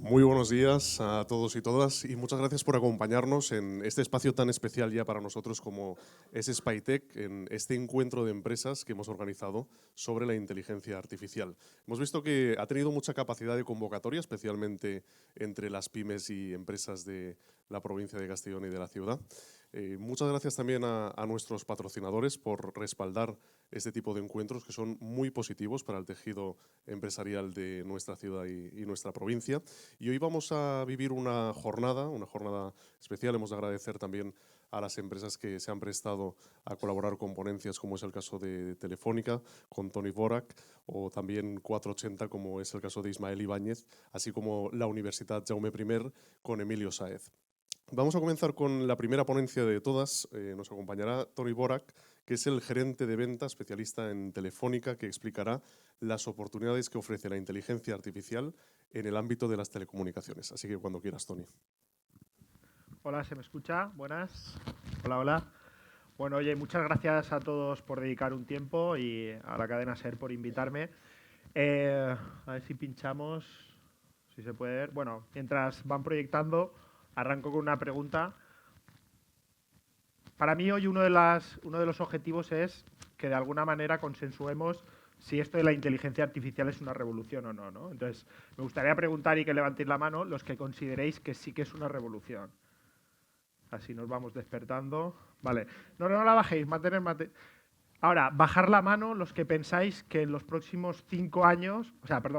Muy buenos días a todos y todas y muchas gracias por acompañarnos en este espacio tan especial ya para nosotros como es SpyTech, en este encuentro de empresas que hemos organizado sobre la inteligencia artificial. Hemos visto que ha tenido mucha capacidad de convocatoria, especialmente entre las pymes y empresas de la provincia de Castellón y de la ciudad. Muchas gracias también a nuestros patrocinadores por respaldar este tipo de encuentros que son muy positivos para el tejido empresarial de nuestra ciudad y nuestra provincia. Y hoy vamos a vivir una jornada especial. Hemos de agradecer también a las empresas que se han prestado a colaborar con ponencias, como es el caso de Telefónica, con Tony Borak, o también 480, como es el caso de Ismael Ibáñez, así como la Universidad Jaume I con Emilio Sáez. Vamos a comenzar con la primera ponencia de todas. Nos acompañará Tony Borak, que es el gerente de venta especialista en Telefónica, que explicará las oportunidades que ofrece la inteligencia artificial en el ámbito de las telecomunicaciones. Así que cuando quieras, Tony. Hola, ¿se me escucha? Buenas. Hola, hola. Bueno, oye, muchas gracias a todos por dedicar un tiempo y a la cadena SER por invitarme. A ver si pinchamos, si se puede ver. Bueno, mientras van proyectando, arranco con una pregunta. Para mí hoy uno de los objetivos es que de alguna manera consensuemos si esto de la inteligencia artificial es una revolución o no, ¿no? Entonces, me gustaría preguntar y que levantéis la mano los que consideréis que sí que es una revolución. Así nos vamos despertando. Vale. No la bajéis, mantener. Ahora, bajar la mano los que pensáis que en los próximos 5 años,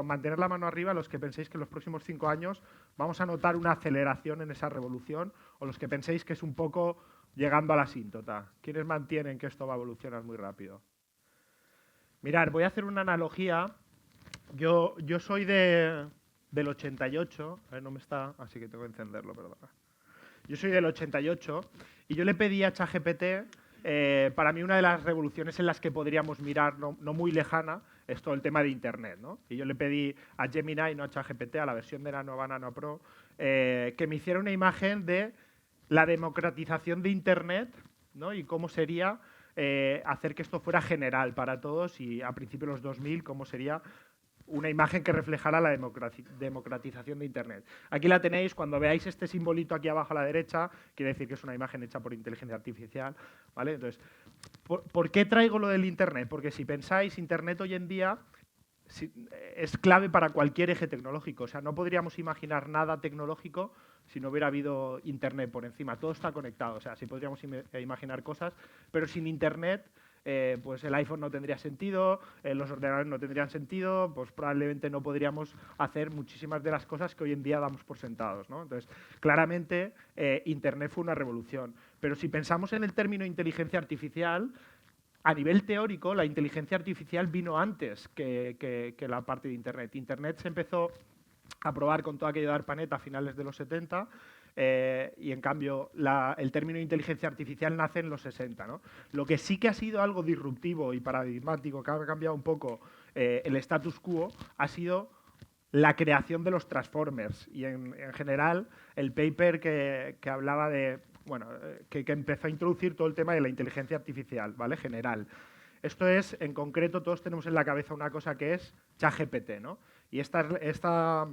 mantener la mano arriba los que penséis que en los próximos 5 años vamos a notar una aceleración en esa revolución, o los que penséis que es un poco llegando a la asíntota. ¿Quiénes mantienen que esto va a evolucionar muy rápido? Mirad, voy a hacer una analogía. Yo soy del 88. A ver, no me está, así que tengo que encenderlo, perdona. Yo soy del 88 y yo le pedí a ChatGPT, para mí una de las revoluciones en las que podríamos mirar, no muy lejana, es todo el tema de Internet, ¿no? Y yo le pedí a Gemini, no a ChatGPT, a la versión de la nueva Nano Pro, que me hiciera una imagen de la democratización de Internet, ¿no? Y cómo sería hacer que esto fuera general para todos, y a principios de los 2000 cómo sería una imagen que reflejara la democratización de Internet. Aquí la tenéis. Cuando veáis este simbolito aquí abajo a la derecha, quiere decir que es una imagen hecha por inteligencia artificial, ¿vale? Entonces, ¿por qué traigo lo del Internet? Porque si pensáis, Internet hoy en día es clave para cualquier eje tecnológico. O sea, no podríamos imaginar nada tecnológico si no hubiera habido Internet por encima. Todo está conectado. O sea, sí podríamos imaginar cosas, pero sin Internet pues el iPhone no tendría sentido, los ordenadores no tendrían sentido, pues probablemente no podríamos hacer muchísimas de las cosas que hoy en día damos por sentados, ¿no? Entonces, claramente, Internet fue una revolución. Pero si pensamos en el término inteligencia artificial, a nivel teórico, la inteligencia artificial vino antes que la parte de Internet. Internet se empezó a probar con todo aquello de ARPANET a finales de los 70, y en cambio el término inteligencia artificial nace en los 60, ¿no? Lo que sí que ha sido algo disruptivo y paradigmático, que ha cambiado un poco el status quo, ha sido la creación de los transformers, y en general el paper que hablaba de, bueno, que empezó a introducir todo el tema de la inteligencia artificial, ¿vale? General. Esto es, en concreto, todos tenemos en la cabeza una cosa que es ChatGPT, ¿no? Y esta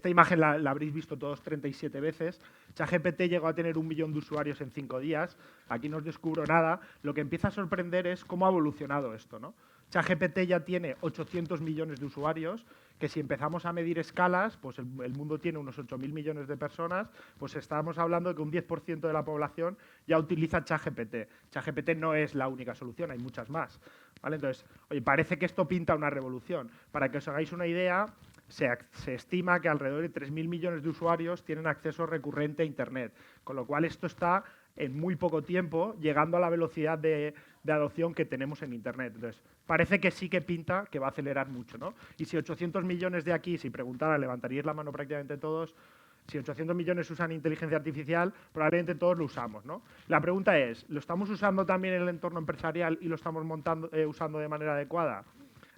imagen la habréis visto todos 37 veces. ChatGPT llegó a tener 1 millón de usuarios en 5 días. Aquí no os descubro nada. Lo que empieza a sorprender es cómo ha evolucionado esto, ¿no? ChatGPT ya tiene 800 millones de usuarios, que si empezamos a medir escalas, pues el mundo tiene unos 8.000 millones de personas, pues estamos hablando de que un 10% de la población ya utiliza ChatGPT. ChatGPT no es la única solución, hay muchas más, ¿vale? Entonces, oye, parece que esto pinta una revolución. Para que os hagáis una idea, se estima que alrededor de 3.000 millones de usuarios tienen acceso recurrente a Internet, con lo cual esto está en muy poco tiempo llegando a la velocidad de adopción que tenemos en Internet. Entonces, parece que sí que pinta que va a acelerar mucho, ¿no? Y si 800 millones de aquí, si preguntara, levantaríais la mano prácticamente todos. Si 800 millones usan inteligencia artificial, probablemente todos lo usamos, ¿no? La pregunta es, ¿lo estamos usando también en el entorno empresarial y lo estamos usando de manera adecuada?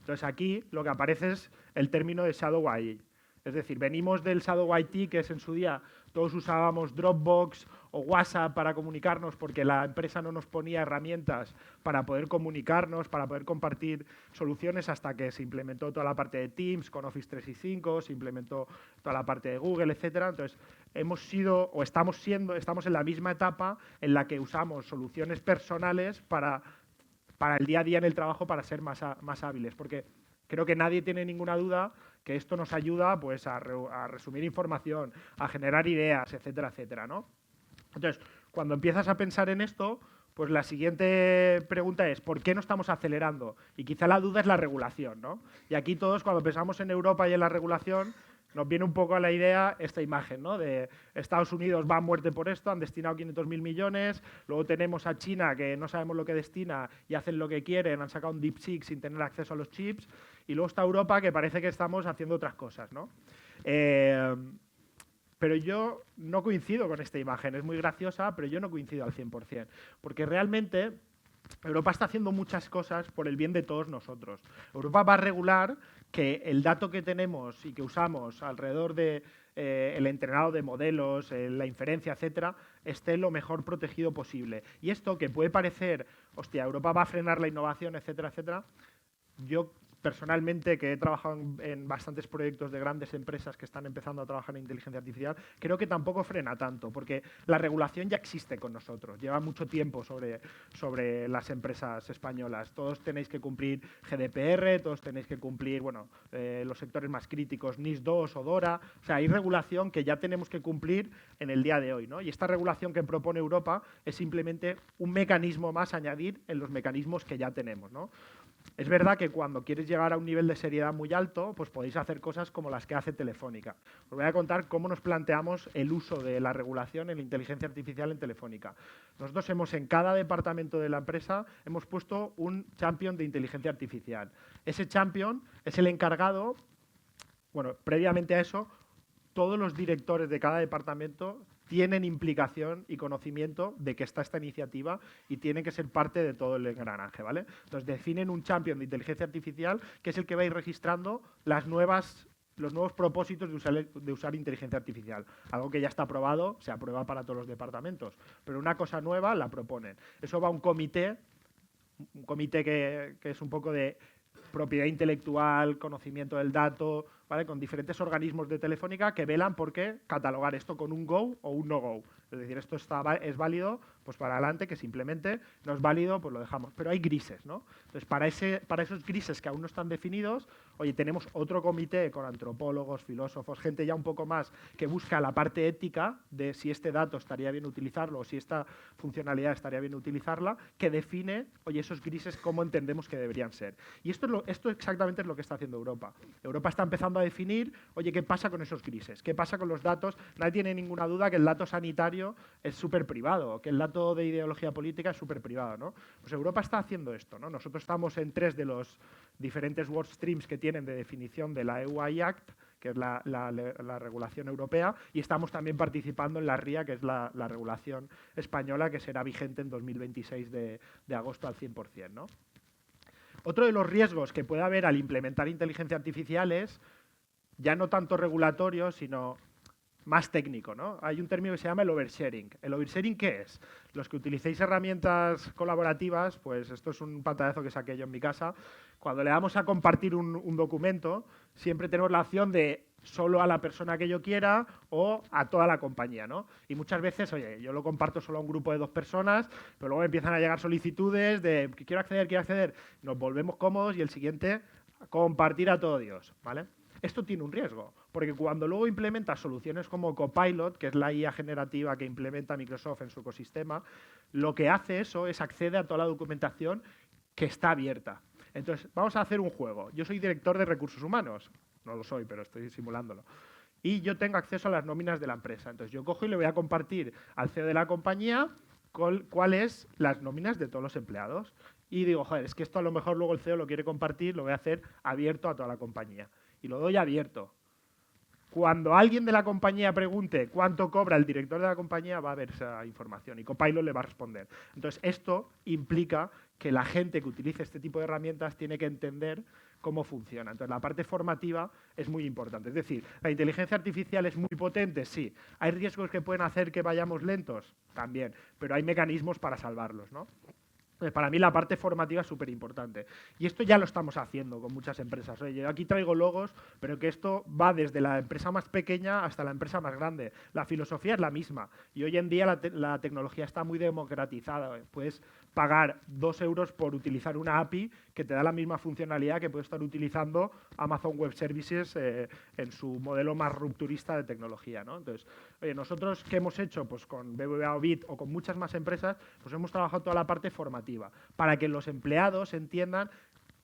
Entonces, aquí lo que aparece es el término de Shadow AI. Es decir, venimos del Shadow IT, que es en su día, todos usábamos Dropbox o WhatsApp para comunicarnos porque la empresa no nos ponía herramientas para poder comunicarnos, para poder compartir soluciones, hasta que se implementó toda la parte de Teams con Office 365, se implementó toda la parte de Google, etcétera. Entonces, hemos sido o estamos en la misma etapa en la que usamos soluciones personales para el día a día en el trabajo, para ser más hábiles, porque creo que nadie tiene ninguna duda que esto nos ayuda pues, a resumir información, a generar ideas, etcétera, etcétera, ¿no? Entonces, cuando empiezas a pensar en esto, pues la siguiente pregunta es, ¿por qué no estamos acelerando? Y quizá la duda es la regulación, ¿no? Y aquí todos, cuando pensamos en Europa y en la regulación, nos viene un poco a la idea esta imagen, ¿no? De Estados Unidos va a muerte por esto, han destinado 500.000 millones, luego tenemos a China, que no sabemos lo que destina y hacen lo que quieren, han sacado un DeepSeek sin tener acceso a los chips, y luego está Europa, que parece que estamos haciendo otras cosas, ¿no? Pero yo no coincido con esta imagen, es muy graciosa, pero yo no coincido al 100%, porque realmente Europa está haciendo muchas cosas por el bien de todos nosotros. Europa va a regular que el dato que tenemos y que usamos alrededor de el entrenado de modelos, la inferencia, etcétera, esté lo mejor protegido posible. Y esto, que puede parecer, hostia, Europa va a frenar la innovación, etcétera, etcétera, yo personalmente, que he trabajado en bastantes proyectos de grandes empresas que están empezando a trabajar en inteligencia artificial, creo que tampoco frena tanto, porque la regulación ya existe con nosotros, lleva mucho tiempo sobre las empresas españolas. Todos tenéis que cumplir GDPR, todos tenéis que cumplir, bueno, los sectores más críticos, NIS2 o DORA. O sea, hay regulación que ya tenemos que cumplir en el día de hoy, ¿no? Y esta regulación que propone Europa es simplemente un mecanismo más a añadir en los mecanismos que ya tenemos, ¿no? Es verdad que cuando quieres llegar a un nivel de seriedad muy alto, pues podéis hacer cosas como las que hace Telefónica. Os voy a contar cómo nos planteamos el uso de la regulación en la inteligencia artificial en Telefónica. Nosotros en cada departamento de la empresa hemos puesto un champion de inteligencia artificial. Ese champion es el encargado, bueno, previamente a eso, todos los directores de cada departamento tienen implicación y conocimiento de que está esta iniciativa y tienen que ser parte de todo el engranaje, ¿vale? Entonces definen un champion de inteligencia artificial que es el que va a ir registrando los nuevos propósitos de usar inteligencia artificial. Algo que ya está aprobado, se aprueba para todos los departamentos, pero una cosa nueva la proponen. Eso va a un comité que es un poco de propiedad intelectual, conocimiento del dato, ¿vale? Con diferentes organismos de Telefónica que velan por qué catalogar esto con un go o un no go. Es decir, esto es válido, pues para adelante, que simplemente no es válido, pues lo dejamos. Pero hay grises, ¿no? Entonces, para esos grises que aún no están definidos, oye, tenemos otro comité con antropólogos, filósofos, gente ya un poco más que busca la parte ética de si este dato estaría bien utilizarlo o si esta funcionalidad estaría bien utilizarla, que define, oye, esos grises cómo entendemos que deberían ser. Y esto exactamente es lo que está haciendo Europa. Europa está empezando a definir, oye, ¿qué pasa con esos grises? ¿Qué pasa con los datos? Nadie tiene ninguna duda que el dato sanitario es súper privado, que el dato de ideología política es súper privado, ¿no? Pues Europa está haciendo esto, ¿no? Nosotros estamos en 3 de los diferentes workstreams que tienen de definición de la EU AI Act, que es la regulación europea, y estamos también participando en la RIA, que es la regulación española, que será vigente en 2026 de agosto al 100%, ¿no? Otro de los riesgos que puede haber al implementar inteligencia artificial es ya no tanto regulatorio, sino más técnico, ¿no? Hay un término que se llama el oversharing. ¿El oversharing qué es? Los que utilicéis herramientas colaborativas, pues esto es un pantallazo que saqué yo en mi casa. Cuando le damos a compartir un documento, siempre tenemos la opción de solo a la persona que yo quiera o a toda la compañía, ¿no? Y muchas veces, oye, yo lo comparto solo a un grupo de 2 personas, pero luego empiezan a llegar solicitudes de quiero acceder, nos volvemos cómodos y el siguiente, compartir a todo Dios, ¿vale? Esto tiene un riesgo, porque cuando luego implementas soluciones como Copilot, que es la IA generativa que implementa Microsoft en su ecosistema, lo que hace eso es accede a toda la documentación que está abierta. Entonces, vamos a hacer un juego. Yo soy director de recursos humanos. No lo soy, pero estoy simulándolo. Y yo tengo acceso a las nóminas de la empresa. Entonces, yo cojo y le voy a compartir al CEO de la compañía cuáles las nóminas de todos los empleados. Y digo, joder, es que esto a lo mejor luego el CEO lo quiere compartir, lo voy a hacer abierto a toda la compañía. Y lo doy abierto. Cuando alguien de la compañía pregunte cuánto cobra el director de la compañía, va a haber esa información y Copilot le va a responder. Entonces, esto implica que la gente que utilice este tipo de herramientas tiene que entender cómo funciona. Entonces, la parte formativa es muy importante. Es decir, ¿la inteligencia artificial es muy potente? Sí. ¿Hay riesgos que pueden hacer que vayamos lentos? También. Pero hay mecanismos para salvarlos, ¿no? Para mí la parte formativa es súper importante. Y esto ya lo estamos haciendo con muchas empresas. Oye, yo aquí traigo logos, pero que esto va desde la empresa más pequeña hasta la empresa más grande. La filosofía es la misma. Y hoy en día la tecnología está muy democratizada. Puedes pagar 2 euros por utilizar una API que te da la misma funcionalidad que puede estar utilizando Amazon Web Services en su modelo más rupturista de tecnología, ¿no? Entonces, oye, nosotros, ¿qué hemos hecho? Pues con BBVA o Bit o con muchas más empresas, pues hemos trabajado toda la parte formativa para que los empleados entiendan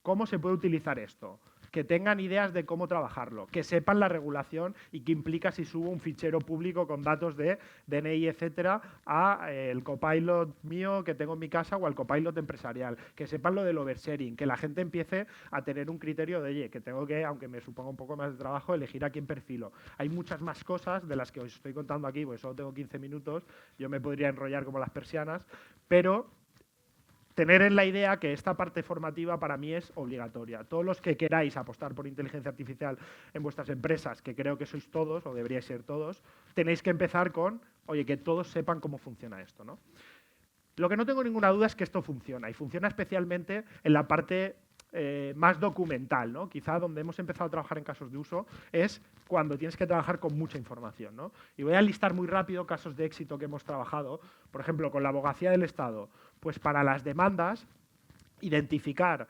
cómo se puede utilizar esto, que tengan ideas de cómo trabajarlo, que sepan la regulación y qué implica si subo un fichero público con datos de DNI, etcétera, a el copilot mío que tengo en mi casa o al copilot empresarial, que sepan lo del oversharing, que la gente empiece a tener un criterio de, oye, que tengo que, aunque me suponga un poco más de trabajo, elegir a quién perfilo. Hay muchas más cosas de las que os estoy contando aquí, porque solo tengo 15 minutos, yo me podría enrollar como las persianas, pero tener en la idea que esta parte formativa para mí es obligatoria. Todos los que queráis apostar por inteligencia artificial en vuestras empresas, que creo que sois todos, o deberíais ser todos, tenéis que empezar con, oye, que todos sepan cómo funciona esto, ¿no? Lo que no tengo ninguna duda es que esto funciona, y funciona especialmente en la parte más documental, ¿no? Quizá donde hemos empezado a trabajar en casos de uso es cuando tienes que trabajar con mucha información, ¿no? Y voy a listar muy rápido casos de éxito que hemos trabajado, por ejemplo, con la Abogacía del Estado. Pues para las demandas, identificar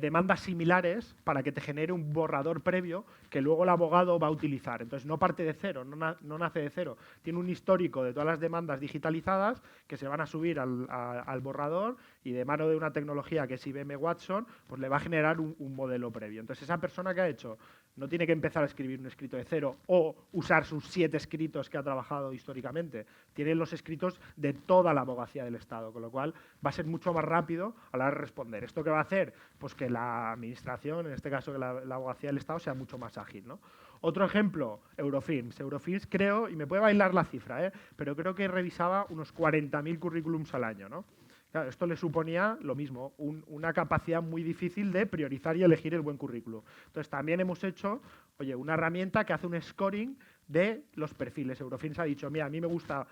demandas similares para que te genere un borrador previo que luego el abogado va a utilizar. Entonces, no parte de cero, no nace de cero. Tiene un histórico de todas las demandas digitalizadas que se van a subir al borrador y de mano de una tecnología que es IBM Watson, pues le va a generar un modelo previo. Entonces, esa persona que ha hecho no tiene que empezar a escribir un escrito de cero o usar sus 7 escritos que ha trabajado históricamente. Tiene los escritos de toda la abogacía del Estado, con lo cual va a ser mucho más rápido a la hora de responder. ¿Esto qué va a hacer? Pues que la administración, en este caso que la abogacía del Estado, sea mucho más ágil, ¿no? Otro ejemplo, Eurofins. Eurofins creo, y me puede bailar la cifra, pero creo que revisaba unos 40.000 currículums al año, ¿no? Claro, esto le suponía lo mismo, una capacidad muy difícil de priorizar y elegir el buen currículo. Entonces, también hemos hecho, oye, una herramienta que hace un scoring de los perfiles. Eurofins ha dicho, mira, a mí me gusta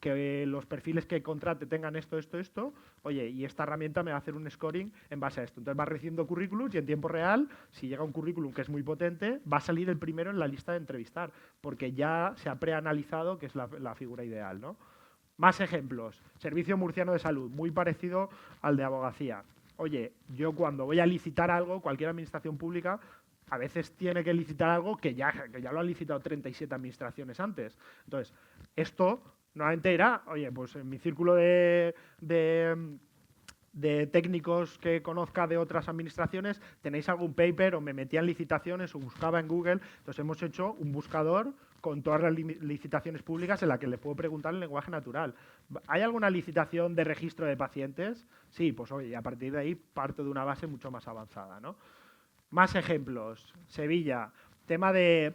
que los perfiles que contrate tengan esto, esto, esto, oye, y esta herramienta me va a hacer un scoring en base a esto. Entonces va recibiendo currículums y en tiempo real, si llega un currículum que es muy potente, va a salir el primero en la lista de entrevistar, porque ya se ha preanalizado que es la figura ideal, ¿no? Más ejemplos. Servicio Murciano de Salud, muy parecido al de abogacía. Oye, yo cuando voy a licitar algo, cualquier administración pública, a veces tiene que licitar algo que ya lo han licitado 37 administraciones antes. Entonces, esto nuevamente era, oye, pues en mi círculo de técnicos que conozca de otras administraciones, tenéis algún paper o me metía en licitaciones o buscaba en Google. Entonces hemos hecho un buscador con todas las licitaciones públicas en la que le puedo preguntar en lenguaje natural. ¿Hay alguna licitación de registro de pacientes? Sí, pues oye, a partir de ahí parto de una base mucho más avanzada, ¿no? Más ejemplos. Sevilla. Tema de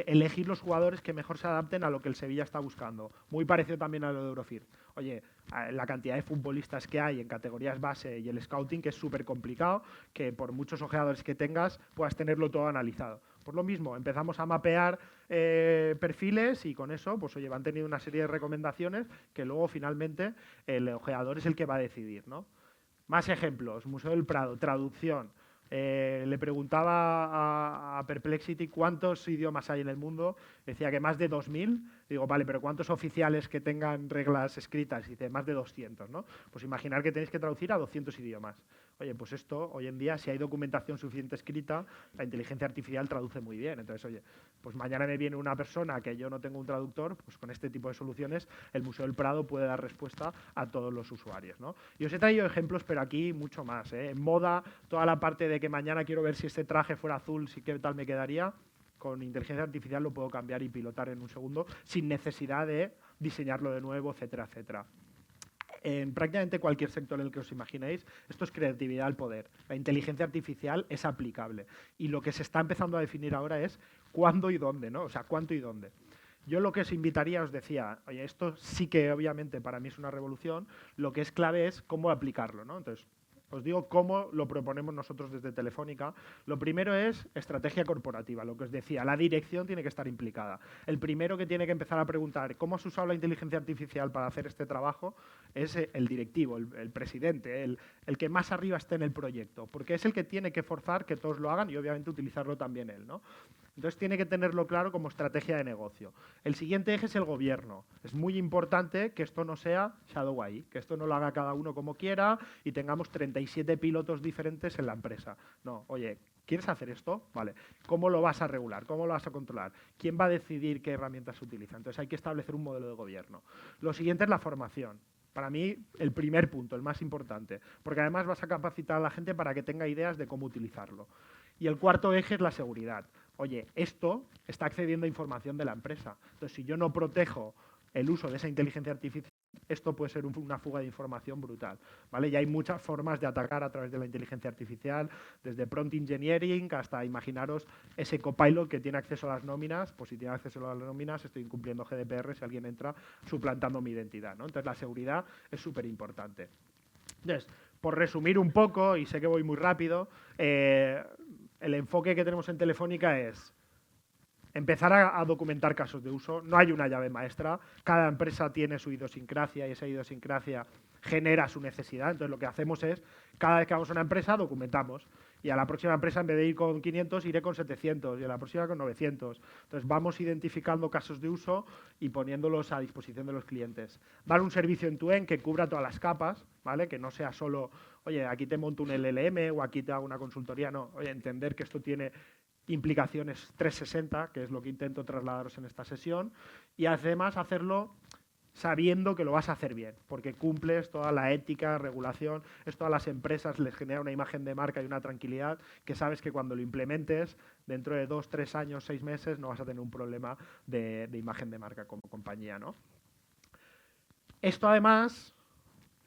elegir los jugadores que mejor se adapten a lo que el Sevilla está buscando. Muy parecido también a lo de Eurofir. Oye, la cantidad de futbolistas que hay en categorías base y el scouting, que es súper complicado, que por muchos ojeadores que tengas puedas tenerlo todo analizado. Pues lo mismo, empezamos a mapear perfiles y con eso, pues oye, van teniendo una serie de recomendaciones que luego finalmente el ojeador es el que va a decidir, ¿no? Más ejemplos. Museo del Prado, traducción. Le preguntaba a Perplexity cuántos idiomas hay en el mundo, decía que más de 2.000. Digo, vale, pero ¿cuántos oficiales que tengan reglas escritas? Y dice, más de 200, ¿no? Pues imaginar que tenéis que traducir a 200 idiomas. Oye, pues esto, hoy en día, si hay documentación suficiente escrita, la inteligencia artificial traduce muy bien. Entonces, oye, pues mañana me viene una persona que yo no tengo un traductor, pues con este tipo de soluciones el Museo del Prado puede dar respuesta a todos los usuarios, ¿no? Y os he traído ejemplos, pero aquí mucho más, ¿eh? En moda, toda la parte de que mañana quiero ver si este traje fuera azul, si qué tal me quedaría, con inteligencia artificial lo puedo cambiar y pilotar en un segundo sin necesidad de diseñarlo de nuevo, etcétera, etcétera. En prácticamente cualquier sector en el que os imaginéis, esto es creatividad al poder. La inteligencia artificial es aplicable. Y lo que se está empezando a definir ahora es cuándo y dónde, ¿no? O sea, cuánto y dónde. Yo lo que os invitaría, os decía, oye, esto sí que obviamente para mí es una revolución, lo que es clave es cómo aplicarlo, ¿no? Entonces, Os digo cómo lo proponemos nosotros desde Telefónica. Lo primero es estrategia corporativa, lo que os decía, la dirección tiene que estar implicada. El primero que tiene que empezar a preguntar cómo has usado la inteligencia artificial para hacer este trabajo es el directivo, el presidente, el que más arriba esté en el proyecto, porque es el que tiene que forzar que todos lo hagan y obviamente utilizarlo también él, ¿no? Entonces tiene que tenerlo claro como estrategia de negocio. El siguiente eje es el gobierno. Es muy importante que esto no sea shadow AI, que esto no lo haga cada uno como quiera y tengamos 37 pilotos diferentes en la empresa. No, oye, ¿quieres hacer esto? Vale. ¿Cómo lo vas a regular? ¿Cómo lo vas a controlar? ¿Quién va a decidir qué herramientas se utilizan? Entonces hay que establecer un modelo de gobierno. Lo siguiente es la formación. Para mí, el primer punto, el más importante, porque además vas a capacitar a la gente para que tenga ideas de cómo utilizarlo. Y el cuarto eje es la seguridad. Oye, esto está accediendo a información de la empresa. Entonces, si yo no protejo el uso de esa inteligencia artificial, esto puede ser una fuga de información brutal, ¿vale? Y hay muchas formas de atacar a través de la inteligencia artificial, desde prompt engineering hasta, imaginaros, ese copilot que tiene acceso a las nóminas, pues si tiene acceso a las nóminas estoy incumpliendo GDPR si alguien entra suplantando mi identidad, ¿no? Entonces la seguridad es súper importante. Entonces, por resumir un poco, y sé que voy muy rápido, el enfoque que tenemos en Telefónica es empezar a documentar casos de uso. No hay una llave maestra. Cada empresa tiene su idiosincrasia y esa idiosincrasia genera su necesidad. Entonces, lo que hacemos es, cada vez que vamos a una empresa, documentamos. Y a la próxima empresa, en vez de ir con 500, iré con 700 y a la próxima con 900. Entonces, vamos identificando casos de uso y poniéndolos a disposición de los clientes. Dar un servicio end-to-end que cubra todas las capas, ¿vale? Que no sea solo, oye, aquí te monto un LLM o aquí te hago una consultoría. No, oye, entender que esto tiene implicaciones 360, que es lo que intento trasladaros en esta sesión, y además hacerlo sabiendo que lo vas a hacer bien, porque cumples toda la ética, regulación, esto a las empresas les genera una imagen de marca y una tranquilidad que sabes que cuando lo implementes, dentro de 2, 3 años, 6 meses, no vas a tener un problema de imagen de marca como compañía, ¿no? Esto además,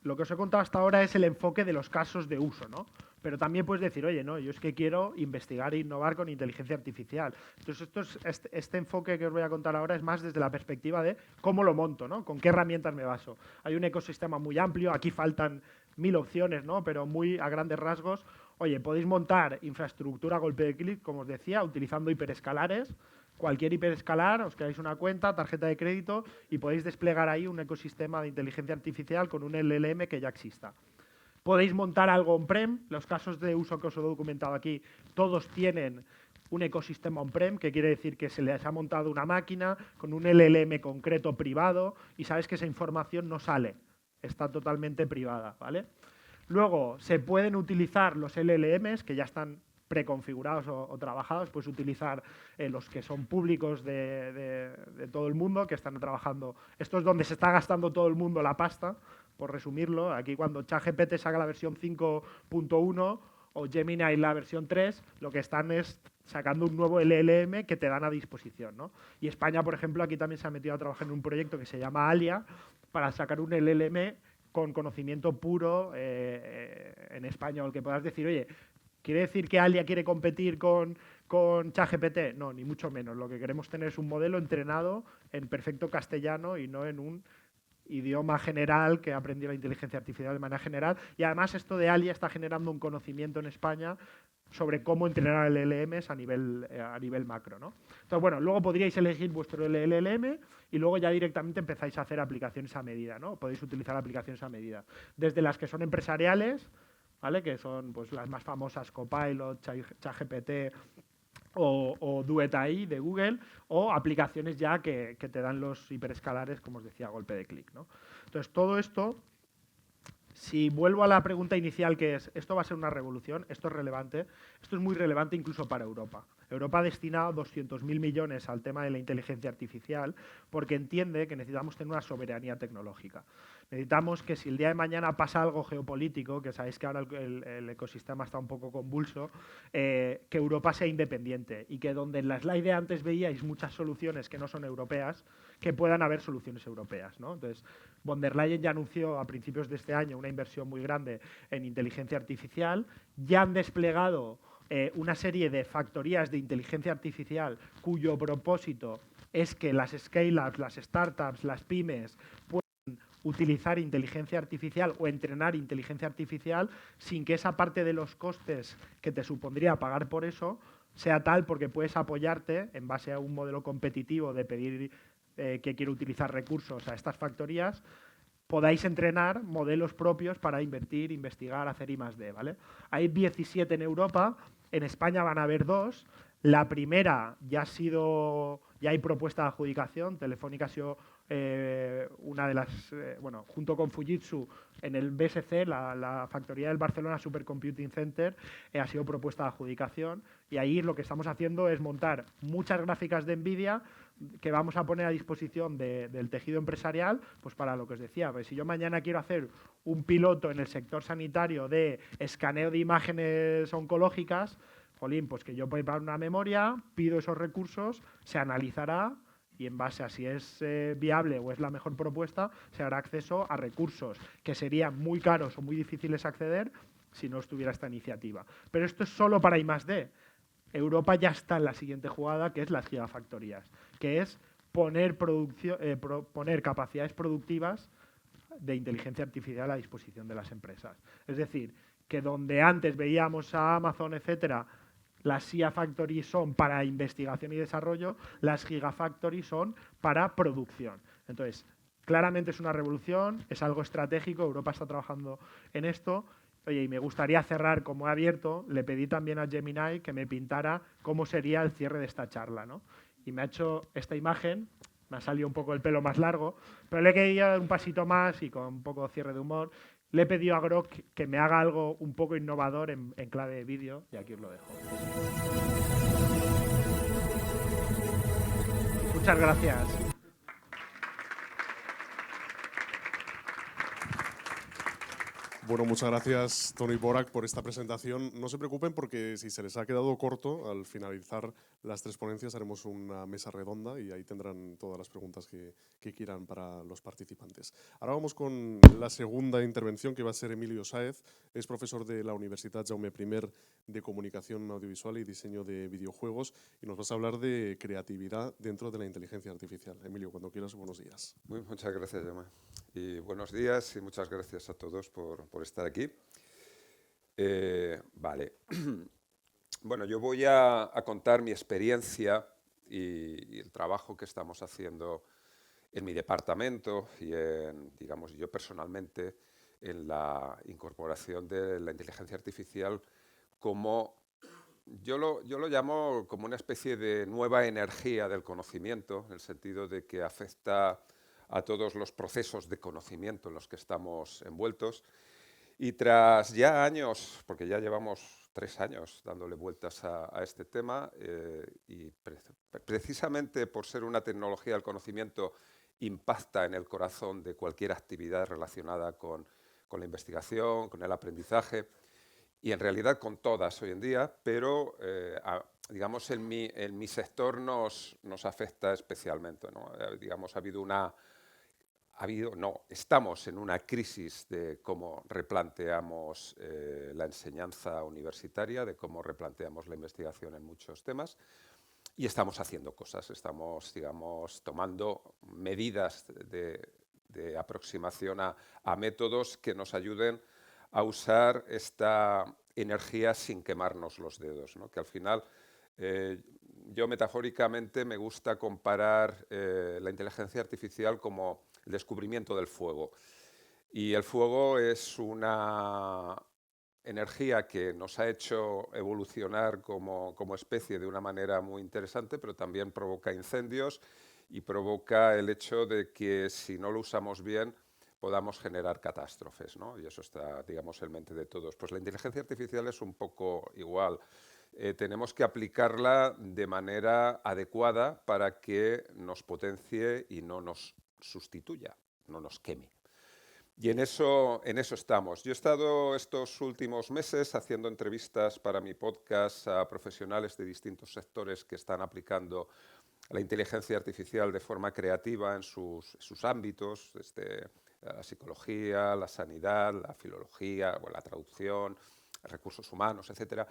lo que os he contado hasta ahora es el enfoque de los casos de uso, ¿no? Pero también puedes decir, oye, no, yo es que quiero investigar e innovar con inteligencia artificial. Entonces, este enfoque que os voy a contar ahora es más desde la perspectiva de cómo lo monto, ¿no? Con qué herramientas me baso. Hay un ecosistema muy amplio, aquí faltan 1000 opciones, ¿no? Pero muy a grandes rasgos. Oye, podéis montar infraestructura a golpe de clic, como os decía, utilizando hiperescalares. Cualquier hiperescalar, os creáis una cuenta, tarjeta de crédito y podéis desplegar ahí un ecosistema de inteligencia artificial con un LLM que ya exista. Podéis montar algo on-prem. Los casos de uso que os he documentado aquí, todos tienen un ecosistema on-prem, que quiere decir que se les ha montado una máquina con un LLM concreto privado y sabes que esa información no sale, está totalmente privada, ¿vale? Luego, se pueden utilizar los LLMs, que ya están preconfigurados o trabajados, puedes utilizar los que son públicos de todo el mundo, que están trabajando. Esto es donde se está gastando todo el mundo la pasta, por resumirlo. Aquí cuando ChatGPT saca la versión 5.1 o Gemini la versión 3, lo que están es sacando un nuevo LLM que te dan a disposición, ¿no? Y España, por ejemplo, aquí también se ha metido a trabajar en un proyecto que se llama Alia para sacar un LLM con conocimiento puro en español, que puedas decir, oye, ¿quiere decir que Alia quiere competir con ChatGPT? No, ni mucho menos. Lo que queremos tener es un modelo entrenado en perfecto castellano y no en un idioma general que ha aprendido la inteligencia artificial de manera general. Y además esto de Alia está generando un conocimiento en España sobre cómo entrenar LLMs a nivel macro, ¿no? Entonces, bueno, luego podríais elegir vuestro LLM y luego ya directamente empezáis a hacer aplicaciones a medida, ¿no? Podéis utilizar aplicaciones a medida. Desde las que son empresariales, ¿vale? Que son pues, las más famosas, Copilot, ChatGPT o Duet AI de Google, o aplicaciones ya que te dan los hiperescalares, como os decía, a golpe de clic, ¿no? Entonces, todo esto, si vuelvo a la pregunta inicial, que es, ¿esto va a ser una revolución? Esto es relevante. Esto es muy relevante incluso para Europa. Europa ha destinado 200.000 millones al tema de la inteligencia artificial porque entiende que necesitamos tener una soberanía tecnológica. Necesitamos que si el día de mañana pasa algo geopolítico, que sabéis que ahora el ecosistema está un poco convulso, que Europa sea independiente y que donde en la slide de antes veíais muchas soluciones que no son europeas, que puedan haber soluciones europeas, ¿no? Entonces, von der Leyen ya anunció a principios de este año una inversión muy grande en inteligencia artificial, ya han desplegado una serie de factorías de inteligencia artificial cuyo propósito es que las scale-ups, las startups, las pymes puedan utilizar inteligencia artificial o entrenar inteligencia artificial sin que esa parte de los costes que te supondría pagar por eso sea tal, porque puedes apoyarte en base a un modelo competitivo de pedir que quiere utilizar recursos a estas factorías, podáis entrenar modelos propios para invertir, investigar, hacer I+D, ¿vale? Hay 17 en Europa, en España van a haber 2. La primera ya hay propuesta de adjudicación. Telefónica ha sido una de las, junto con Fujitsu, en el BSC, la factoría del Barcelona Supercomputing Center, ha sido propuesta de adjudicación. Y ahí lo que estamos haciendo es montar muchas gráficas de NVIDIA que vamos a poner a disposición del tejido empresarial, pues para lo que os decía, pues si yo mañana quiero hacer un piloto en el sector sanitario de escaneo de imágenes oncológicas, jolín, pues que yo puedo dar una memoria, pido esos recursos, se analizará y en base a si es viable o es la mejor propuesta, se hará acceso a recursos que serían muy caros o muy difíciles de acceder si no estuviera esta iniciativa. Pero esto es solo para I+D. Europa ya está en la siguiente jugada, que es las gigafactorías, que es poner capacidades productivas de inteligencia artificial a disposición de las empresas. Es decir, que donde antes veíamos a Amazon, etcétera, las IA Factories son para investigación y desarrollo, las Gigafactories son para producción. Entonces, claramente es una revolución, es algo estratégico, Europa está trabajando en esto. Oye, y me gustaría cerrar, como he abierto, le pedí también a Gemini que me pintara cómo sería el cierre de esta charla, ¿no? Y me ha hecho esta imagen, me ha salido un poco el pelo más largo, pero le he querido dar un pasito más y con un poco de cierre de humor. Le he pedido a Grok que me haga algo un poco innovador en clave de vídeo y aquí os lo dejo. Muchas gracias. Bueno, muchas gracias, Toni Borak, por esta presentación. No se preocupen porque si se les ha quedado corto, al finalizar las 3 ponencias haremos una mesa redonda y ahí tendrán todas las preguntas que quieran para los participantes. Ahora vamos con la segunda intervención, que va a ser Emilio Sáez. Es profesor de la Universitat Jaume I de Comunicación Audiovisual y Diseño de Videojuegos y nos vas a hablar de creatividad dentro de la inteligencia artificial. Emilio, cuando quieras, buenos días. Muchas gracias, Jaume. Y buenos días y muchas gracias a todos por estar aquí. Vale. Bueno, yo voy a contar mi experiencia y el trabajo que estamos haciendo en mi departamento y digamos, yo personalmente en la incorporación de la inteligencia artificial como, yo lo llamo como una especie de nueva energía del conocimiento, en el sentido de que afecta a todos los procesos de conocimiento en los que estamos envueltos. Y tras ya años, porque ya llevamos 3 años dándole vueltas a este tema, y precisamente por ser una tecnología del conocimiento, impacta en el corazón de cualquier actividad relacionada con la investigación, con el aprendizaje, y en realidad con todas hoy en día, pero digamos en mi sector nos afecta especialmente, ¿no? Digamos, estamos en una crisis de cómo replanteamos la enseñanza universitaria, de cómo replanteamos la investigación en muchos temas, y estamos haciendo cosas, estamos, digamos, tomando medidas de aproximación a métodos que nos ayuden a usar esta energía sin quemarnos los dedos, ¿no? Que al final, yo metafóricamente me gusta comparar la inteligencia artificial como el descubrimiento del fuego. Y el fuego es una energía que nos ha hecho evolucionar como especie de una manera muy interesante, pero también provoca incendios y provoca el hecho de que si no lo usamos bien podamos generar catástrofes, ¿no? Y eso está, digamos, en mente de todos. Pues la inteligencia artificial es un poco igual. Tenemos que aplicarla de manera adecuada para que nos potencie y no nos sustituya, no nos queme. Y en eso estamos. Yo he estado estos últimos meses haciendo entrevistas para mi podcast a profesionales de distintos sectores que están aplicando la inteligencia artificial de forma creativa en sus ámbitos, desde la psicología, la sanidad, la filología, la traducción, recursos humanos, etc.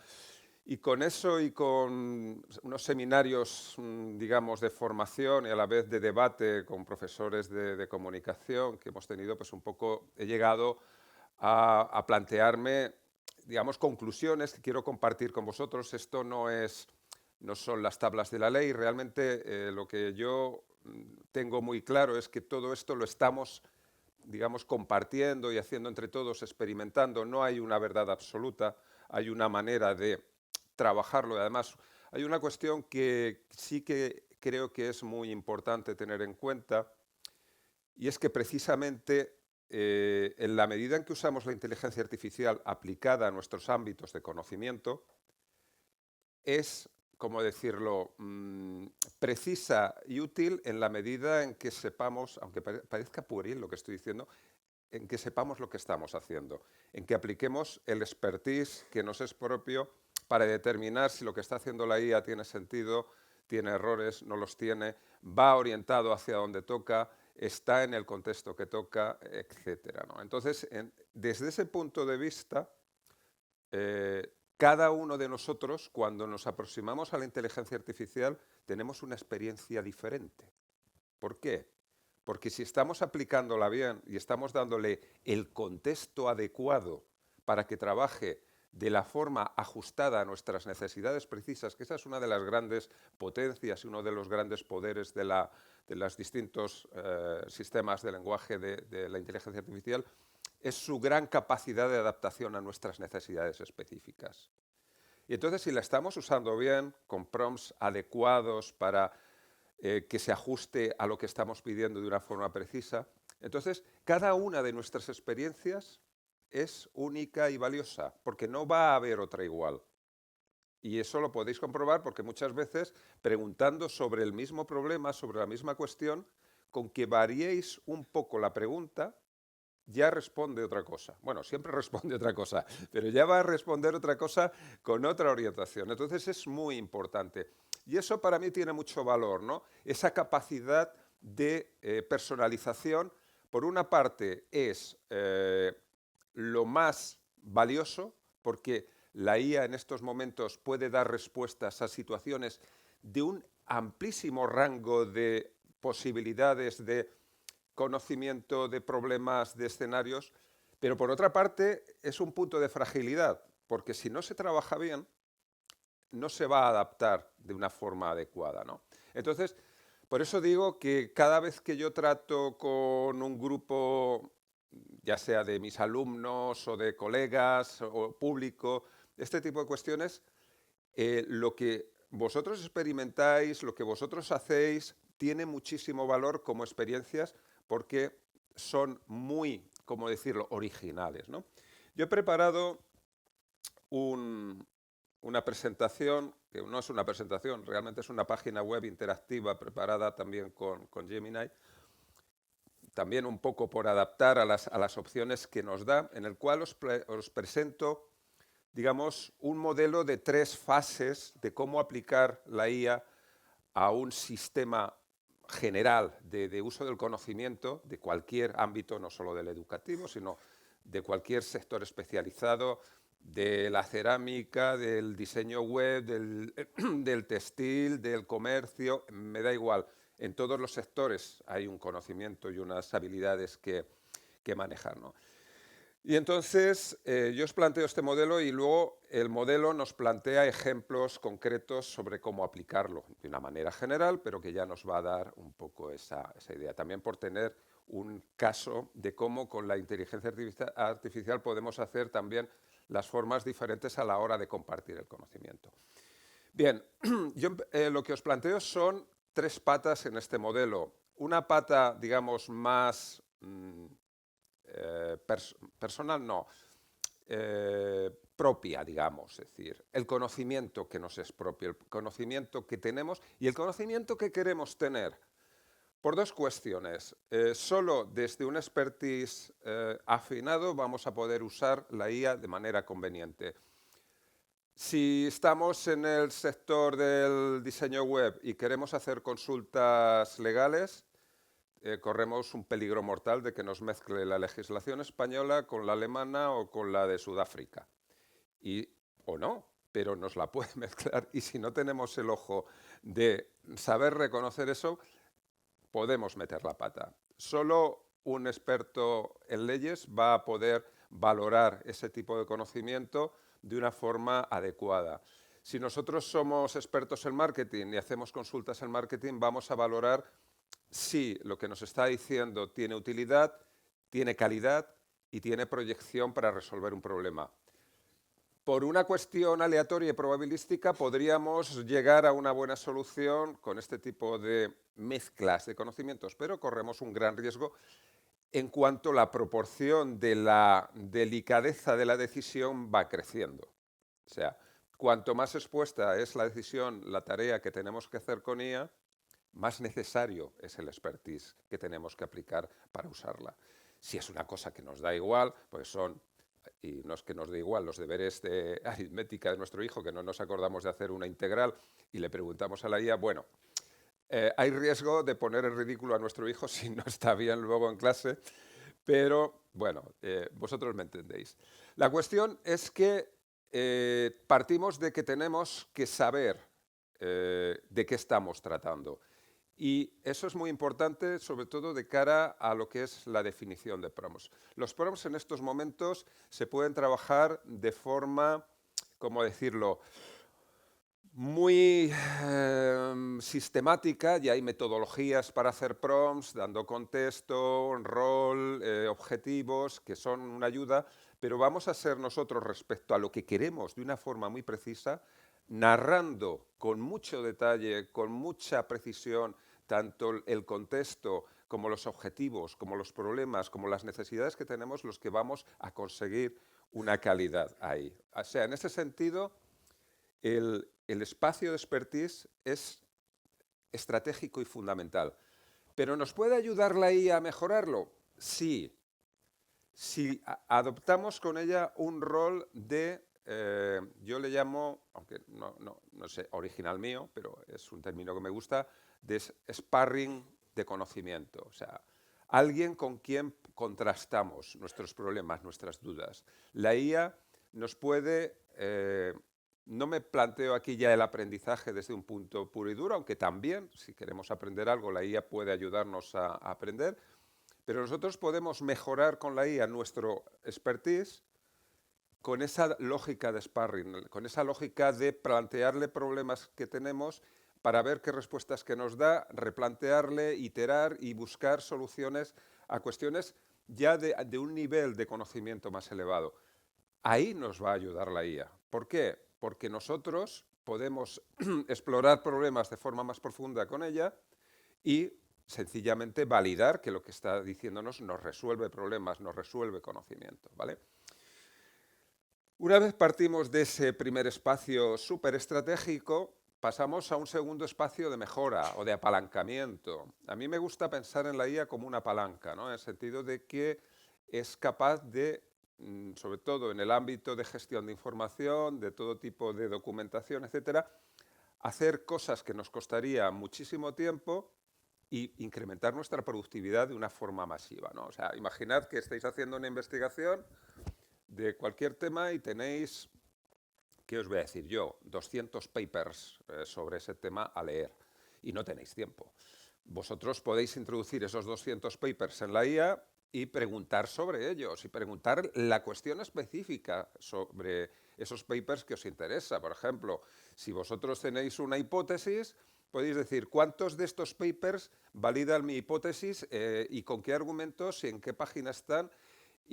Y con eso y con unos seminarios, digamos, de formación y a la vez de debate con profesores de comunicación que hemos tenido, pues un poco he llegado a plantearme, digamos, conclusiones que quiero compartir con vosotros. Esto no son las tablas de la ley, realmente lo que yo tengo muy claro es que todo esto lo estamos, digamos, compartiendo y haciendo entre todos, experimentando. No hay una verdad absoluta, hay una manera de trabajarlo. Y además, hay una cuestión que sí que creo que es muy importante tener en cuenta, y es que precisamente en la medida en que usamos la inteligencia artificial aplicada a nuestros ámbitos de conocimiento, es, como decirlo, precisa y útil en la medida en que sepamos, aunque parezca pueril lo que estoy diciendo, en que sepamos lo que estamos haciendo, en que apliquemos el expertise que nos es propio para determinar si lo que está haciendo la IA tiene sentido, tiene errores, no los tiene, va orientado hacia donde toca, está en el contexto que toca, etc. ¿no? Entonces, desde ese punto de vista, cada uno de nosotros, cuando nos aproximamos a la inteligencia artificial, tenemos una experiencia diferente. ¿Por qué? Porque si estamos aplicándola bien y estamos dándole el contexto adecuado para que trabaje de la forma ajustada a nuestras necesidades precisas, que esa es una de las grandes potencias y uno de los grandes poderes de los distintos sistemas de lenguaje de la inteligencia artificial, es su gran capacidad de adaptación a nuestras necesidades específicas. Y entonces, si la estamos usando bien, con prompts adecuados para que se ajuste a lo que estamos pidiendo de una forma precisa, entonces cada una de nuestras experiencias es única y valiosa, porque no va a haber otra igual. Y eso lo podéis comprobar porque muchas veces, preguntando sobre el mismo problema, sobre la misma cuestión, con que variéis un poco la pregunta, ya responde otra cosa. Bueno, siempre responde otra cosa, pero ya va a responder otra cosa con otra orientación. Entonces es muy importante. Y eso para mí tiene mucho valor, ¿no? Esa capacidad de personalización, por una parte, es lo más valioso, porque la IA en estos momentos puede dar respuestas a situaciones de un amplísimo rango de posibilidades de conocimiento de problemas, de escenarios, pero por otra parte es un punto de fragilidad, porque si no se trabaja bien, no se va a adaptar de una forma adecuada, ¿no? Entonces, por eso digo que cada vez que yo trato con un grupo, ya sea de mis alumnos o de colegas o público, este tipo de cuestiones, lo que vosotros experimentáis, lo que vosotros hacéis, tiene muchísimo valor como experiencias porque son muy, ¿cómo decirlo?, originales, ¿no? Yo he preparado una presentación, que no es una presentación, realmente es una página web interactiva preparada también con Gemini, también un poco por adaptar a las opciones que nos da, en el cual os presento, digamos, un modelo de 3 fases de cómo aplicar la IA a un sistema general de uso del conocimiento de cualquier ámbito, no solo del educativo, sino de cualquier sector especializado, de la cerámica, del diseño web, del textil, del comercio, me da igual. En todos los sectores hay un conocimiento y unas habilidades que manejar, ¿no? Y entonces yo os planteo este modelo y luego el modelo nos plantea ejemplos concretos sobre cómo aplicarlo de una manera general, pero que ya nos va a dar un poco esa idea. También por tener un caso de cómo con la inteligencia artificial podemos hacer también las formas diferentes a la hora de compartir el conocimiento. Bien, yo lo que os planteo son 3 patas en este modelo. Una pata, digamos, más personal, no, propia, digamos, es decir, el conocimiento que nos es propio, el conocimiento que tenemos y el conocimiento que queremos tener. Por 2 cuestiones. Solo desde un expertise afinado vamos a poder usar la IA de manera conveniente. Si estamos en el sector del diseño web y queremos hacer consultas legales, corremos un peligro mortal de que nos mezcle la legislación española con la alemana o con la de Sudáfrica. O no, pero nos la puede mezclar y si no tenemos el ojo de saber reconocer eso, podemos meter la pata. Solo un experto en leyes va a poder valorar ese tipo de conocimiento de una forma adecuada. Si nosotros somos expertos en marketing y hacemos consultas en marketing, vamos a valorar si lo que nos está diciendo tiene utilidad, tiene calidad y tiene proyección para resolver un problema. Por una cuestión aleatoria y probabilística podríamos llegar a una buena solución con este tipo de mezclas de conocimientos, pero corremos un gran riesgo en cuanto la proporción de la delicadeza de la decisión va creciendo. O sea, cuanto más expuesta es la decisión, la tarea que tenemos que hacer con IA, más necesario es el expertise que tenemos que aplicar para usarla. Si es una cosa que nos da igual, pues son, y no es que nos dé igual, los deberes de aritmética de nuestro hijo, que no nos acordamos de hacer una integral y le preguntamos a la IA, bueno, hay riesgo de poner en ridículo a nuestro hijo si no está bien luego en clase, pero bueno, vosotros me entendéis. La cuestión es que partimos de que tenemos que saber de qué estamos tratando. Y eso es muy importante, sobre todo de cara a lo que es la definición de prompts. Los prompts en estos momentos se pueden trabajar de forma, ¿cómo decirlo?, muy sistemática, y hay metodologías para hacer prompts, dando contexto, rol, objetivos, que son una ayuda, pero vamos a ser nosotros respecto a lo que queremos de una forma muy precisa, narrando con mucho detalle, con mucha precisión, tanto el contexto como los objetivos, como los problemas, como las necesidades que tenemos, los que vamos a conseguir una calidad ahí. O sea, en ese sentido, el espacio de expertise es estratégico y fundamental. ¿Pero nos puede ayudar la IA a mejorarlo? Sí. Si adoptamos con ella un rol de, yo le llamo, aunque no sé, original mío, pero es un término que me gusta, de sparring de conocimiento. O sea, alguien con quien contrastamos nuestros problemas, nuestras dudas. La IA nos puede... no me planteo aquí ya el aprendizaje desde un punto puro y duro, aunque también, si queremos aprender algo, la IA puede ayudarnos a aprender, pero nosotros podemos mejorar con la IA nuestro expertise con esa lógica de sparring, con esa lógica de plantearle problemas que tenemos para ver qué respuestas que nos da, replantearle, iterar y buscar soluciones a cuestiones ya de un nivel de conocimiento más elevado. Ahí nos va a ayudar la IA. ¿Por qué? Porque nosotros podemos explorar problemas de forma más profunda con ella y sencillamente validar que lo que está diciéndonos nos resuelve problemas, nos resuelve conocimiento, ¿vale? Una vez partimos de ese primer espacio súper estratégico, pasamos a un segundo espacio de mejora o de apalancamiento. A mí me gusta pensar en la IA como una palanca, ¿no? En el sentido de que es capaz de, sobre todo en el ámbito de gestión de información, de todo tipo de documentación, etcétera, hacer cosas que nos costaría muchísimo tiempo y incrementar nuestra productividad de una forma masiva, ¿no? O sea, imaginad que estáis haciendo una investigación de cualquier tema y tenéis, ¿qué os voy a decir yo? 200 papers sobre ese tema a leer y no tenéis tiempo. Vosotros podéis introducir esos 200 papers en la IA y preguntar sobre ellos y preguntar la cuestión específica sobre esos papers que os interesa. Por ejemplo, si vosotros tenéis una hipótesis, podéis decir cuántos de estos papers validan mi hipótesis y con qué argumentos y en qué página están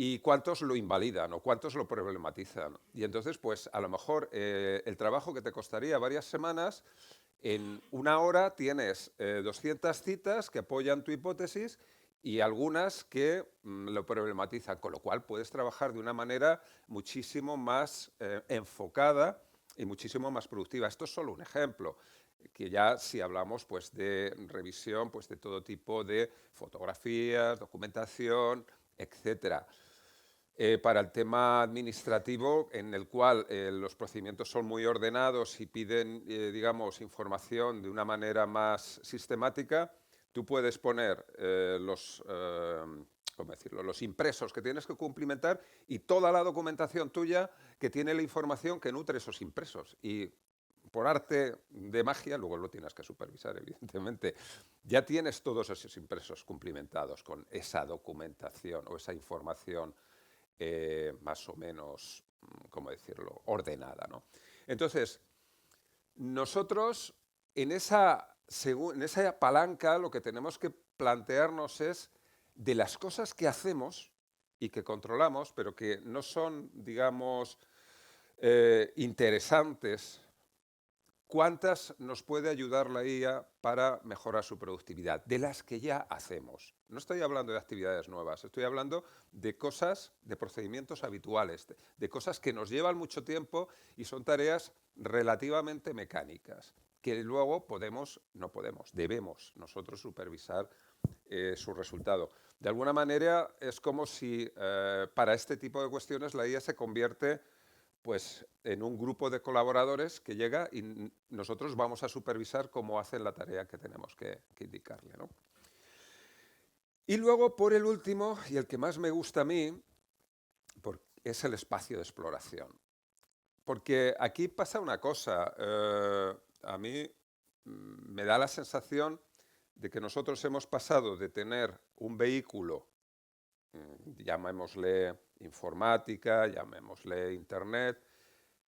y cuántos lo invalidan o cuántos lo problematizan. Y entonces, pues a lo mejor el trabajo que te costaría varias semanas, en una hora tienes 200 citas que apoyan tu hipótesis y algunas que lo problematizan, con lo cual puedes trabajar de una manera muchísimo más enfocada y muchísimo más productiva. Esto es solo un ejemplo, que ya si hablamos pues, de revisión pues, de todo tipo de fotografías, documentación, etcétera. Para el tema administrativo, en el cual los procedimientos son muy ordenados y piden, digamos, información de una manera más sistemática, tú puedes poner ¿cómo decirlo?, los impresos que tienes que cumplimentar y toda la documentación tuya que tiene la información que nutre esos impresos. Y por arte de magia, luego lo tienes que supervisar, evidentemente, ya tienes todos esos impresos cumplimentados con esa documentación o esa información más o menos, ¿cómo decirlo?, ordenada, ¿no? Entonces, nosotros en esa palanca lo que tenemos que plantearnos es de las cosas que hacemos y que controlamos, pero que no son, digamos, interesantes, ¿cuántas nos puede ayudar la IA para mejorar su productividad? De las que ya hacemos. No estoy hablando de actividades nuevas, estoy hablando de cosas, de procedimientos habituales, de cosas que nos llevan mucho tiempo y son tareas relativamente mecánicas, que luego debemos nosotros supervisar su resultado. De alguna manera es como si para este tipo de cuestiones la IA se convierte pues en un grupo de colaboradores que llega y nosotros vamos a supervisar cómo hacen la tarea que tenemos que indicarle, ¿no? Y luego, por el último, y el que más me gusta a mí, es el espacio de exploración. Porque aquí pasa una cosa, a mí me da la sensación de que nosotros hemos pasado de tener un vehículo, llamémosle informática, llamémosle internet,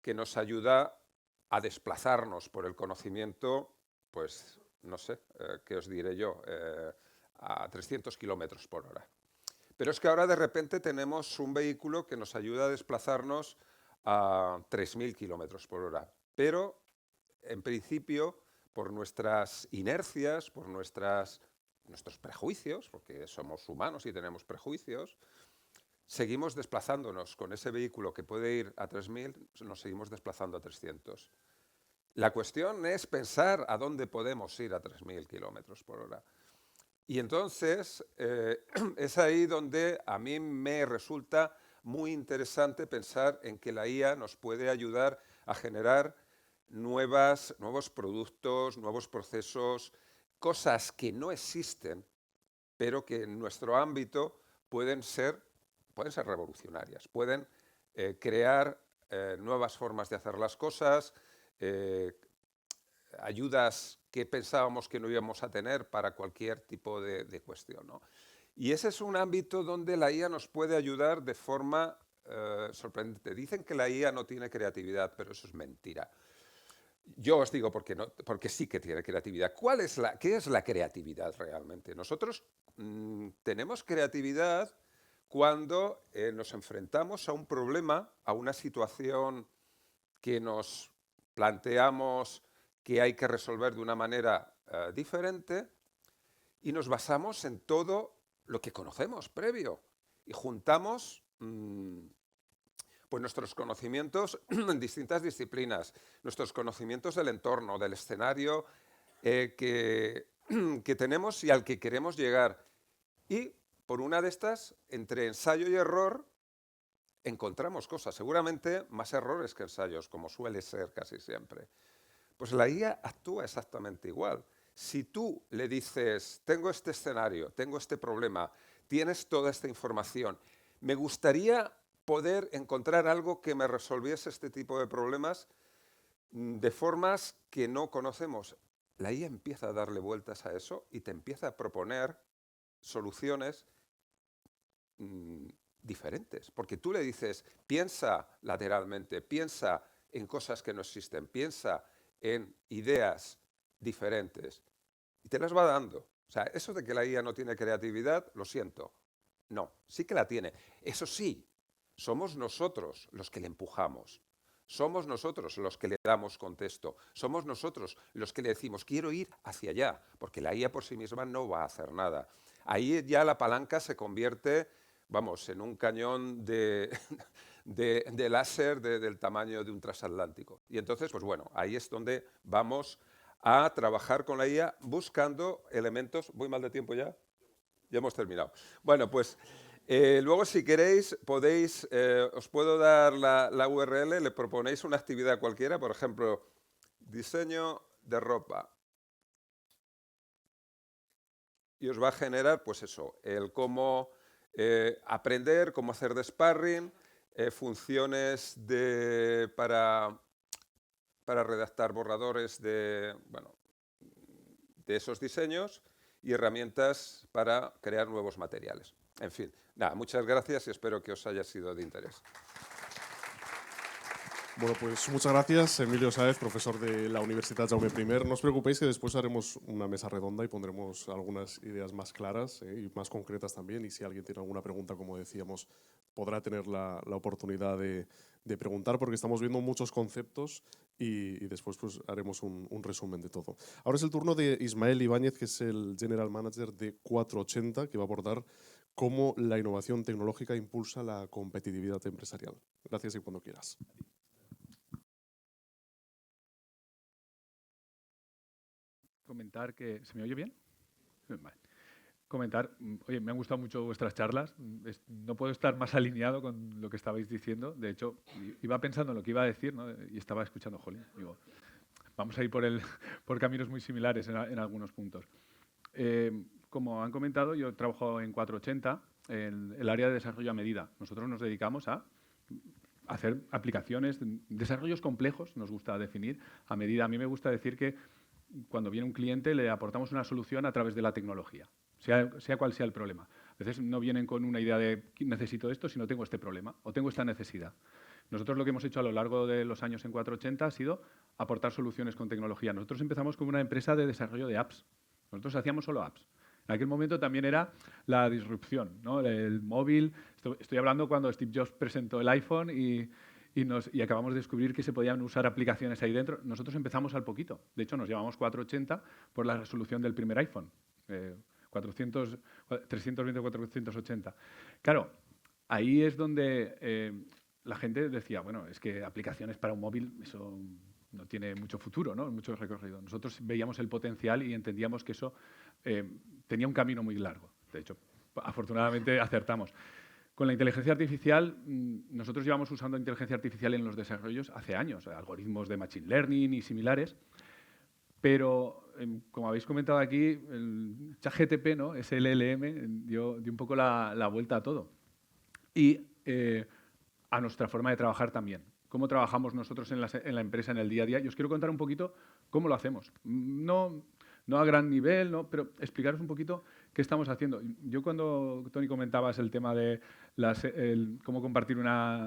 que nos ayuda a desplazarnos por el conocimiento, pues no sé, ¿qué os diré yo? A 300 kilómetros por hora. Pero es que ahora de repente tenemos un vehículo que nos ayuda a desplazarnos a 3.000 kilómetros por hora. Pero, en principio, por nuestras inercias, por nuestros prejuicios, porque somos humanos y tenemos prejuicios, seguimos desplazándonos con ese vehículo que puede ir a 3.000, nos seguimos desplazando a 300. La cuestión es pensar a dónde podemos ir a 3.000 kilómetros por hora. Y entonces es ahí donde a mí me resulta muy interesante pensar en que la IA nos puede ayudar a generar nuevos productos, nuevos procesos, cosas que no existen, pero que en nuestro ámbito pueden ser revolucionarias, pueden crear nuevas formas de hacer las cosas, ayudas que pensábamos que no íbamos a tener para cualquier tipo de cuestión, ¿no? Y ese es un ámbito donde la IA nos puede ayudar de forma sorprendente. Dicen que la IA no tiene creatividad, pero eso es mentira. Yo os digo porque sí que tiene creatividad. ¿Qué es la creatividad realmente? Nosotros tenemos creatividad cuando nos enfrentamos a un problema, a una situación que nos planteamos que hay que resolver de una manera diferente y nos basamos en todo lo que conocemos previo y juntamos pues nuestros conocimientos en distintas disciplinas, nuestros conocimientos del entorno, del escenario que tenemos y al que queremos llegar. Y por una de estas, entre ensayo y error, encontramos cosas, seguramente más errores que ensayos, como suele ser casi siempre. Pues la IA actúa exactamente igual. Si tú le dices, tengo este escenario, tengo este problema, tienes toda esta información, me gustaría poder encontrar algo que me resolviese este tipo de problemas de formas que no conocemos. La IA empieza a darle vueltas a eso y te empieza a proponer soluciones diferentes, porque tú le dices, piensa lateralmente, piensa en cosas que no existen, piensa en ideas diferentes, y te las va dando. O sea, eso de que la IA no tiene creatividad, lo siento. No, sí que la tiene. Eso sí, somos nosotros los que le empujamos. Somos nosotros los que le damos contexto. Somos nosotros los que le decimos, quiero ir hacia allá, porque la IA por sí misma no va a hacer nada. Ahí ya la palanca se convierte, vamos, en un cañón de láser del tamaño de un transatlántico. Y entonces, pues bueno, ahí es donde vamos a trabajar con la IA buscando elementos... ¿Voy mal de tiempo ya? Ya hemos terminado. Bueno, pues luego si queréis os puedo dar la URL, le proponéis una actividad cualquiera, por ejemplo, diseño de ropa. Y os va a generar, pues eso, el cómo Aprender cómo hacer de sparring, funciones para redactar borradores bueno, de esos diseños y herramientas para crear nuevos materiales. En fin, nada, muchas gracias y espero que os haya sido de interés. Bueno, pues muchas gracias, Emilio Sáez, profesor de la Universidad Jaume I. No os preocupéis que después haremos una mesa redonda y pondremos algunas ideas más claras y más concretas también. Y si alguien tiene alguna pregunta, como decíamos, podrá tener la oportunidad de preguntar, porque estamos viendo muchos conceptos y después pues, haremos un resumen de todo. Ahora es el turno de Ismael Ibáñez, que es el General Manager de 480, que va a abordar cómo la innovación tecnológica impulsa la competitividad empresarial. Gracias y cuando quieras. Comentar que... ¿Se me oye bien? Vale. Comentar, oye, me han gustado mucho vuestras charlas. No puedo estar más alineado con lo que estabais diciendo. De hecho, iba pensando en lo que iba a decir, ¿no? Y estaba escuchando, jolín, digo, vamos a ir por caminos muy similares en algunos puntos. Como han comentado, yo trabajo en 480, en el área de desarrollo a medida. Nosotros nos dedicamos a hacer aplicaciones, desarrollos complejos, nos gusta definir, a medida. A mí me gusta decir que cuando viene un cliente le aportamos una solución a través de la tecnología, sea cual sea el problema. A veces no vienen con una idea de necesito esto, sino tengo este problema o tengo esta necesidad. Nosotros lo que hemos hecho a lo largo de los años en 480 ha sido aportar soluciones con tecnología. Nosotros empezamos como una empresa de desarrollo de apps. Nosotros hacíamos solo apps. En aquel momento también era la disrupción, ¿no? El móvil. Estoy hablando cuando Steve Jobs presentó el iPhone y acabamos de descubrir que se podían usar aplicaciones ahí dentro. Nosotros empezamos al poquito. De hecho, nos llevamos 480 por la resolución del primer iPhone. 320-480. Claro, ahí es donde la gente decía, bueno, es que aplicaciones para un móvil, eso no tiene mucho futuro, ¿no? Mucho recorrido. Nosotros veíamos el potencial y entendíamos que eso tenía un camino muy largo. De hecho, afortunadamente acertamos. Con la inteligencia artificial, nosotros llevamos usando inteligencia artificial en los desarrollos hace años, algoritmos de machine learning y similares, pero como habéis comentado aquí, el ChatGPT, ¿no? Ese LLM dio un poco la vuelta a todo. Y a nuestra forma de trabajar también. ¿Cómo trabajamos nosotros en la empresa en el día a día? Yo os quiero contar un poquito cómo lo hacemos. No a gran nivel, ¿no? Pero explicaros un poquito qué estamos haciendo. Yo cuando, Tony, comentabas el tema de cómo compartir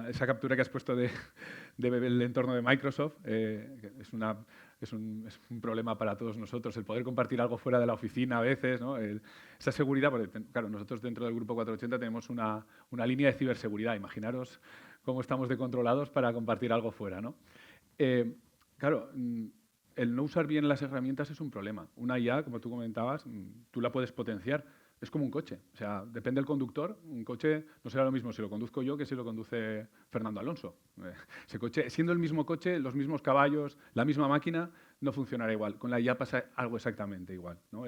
esa captura que has puesto del entorno de Microsoft, es un problema para todos nosotros, el poder compartir algo fuera de la oficina a veces, ¿no? Esa seguridad, porque claro, nosotros dentro del Grupo 480 tenemos una línea de ciberseguridad. Imaginaros cómo estamos de controlados para compartir algo fuera, ¿no? Claro, el no usar bien las herramientas es un problema. Una IA, como tú comentabas, tú la puedes potenciar. Es como un coche. O sea, depende del conductor. Un coche no será lo mismo si lo conduzco yo que si lo conduce Fernando Alonso. Ese coche, siendo el mismo coche, los mismos caballos, la misma máquina, no funcionará igual. Con la IA pasa algo exactamente igual, ¿no?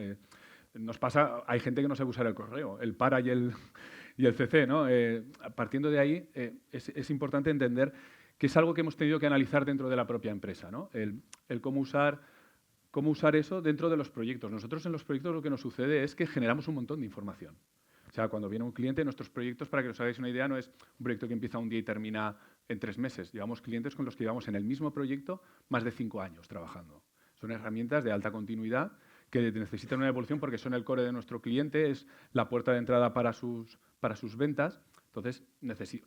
Nos pasa, hay gente que no sabe usar el correo, el para y el CC, ¿no? Partiendo de ahí, es importante entender que es algo que hemos tenido que analizar dentro de la propia empresa, ¿no? El cómo usar eso dentro de los proyectos. Nosotros en los proyectos lo que nos sucede es que generamos un montón de información. O sea, cuando viene un cliente, nuestros proyectos, para que os hagáis una idea, no es un proyecto que empieza un día y termina en 3 meses. Llevamos clientes con los que llevamos en el mismo proyecto más de 5 años trabajando. Son herramientas de alta continuidad que necesitan una evolución porque son el core de nuestro cliente, es la puerta de entrada para sus ventas. Entonces,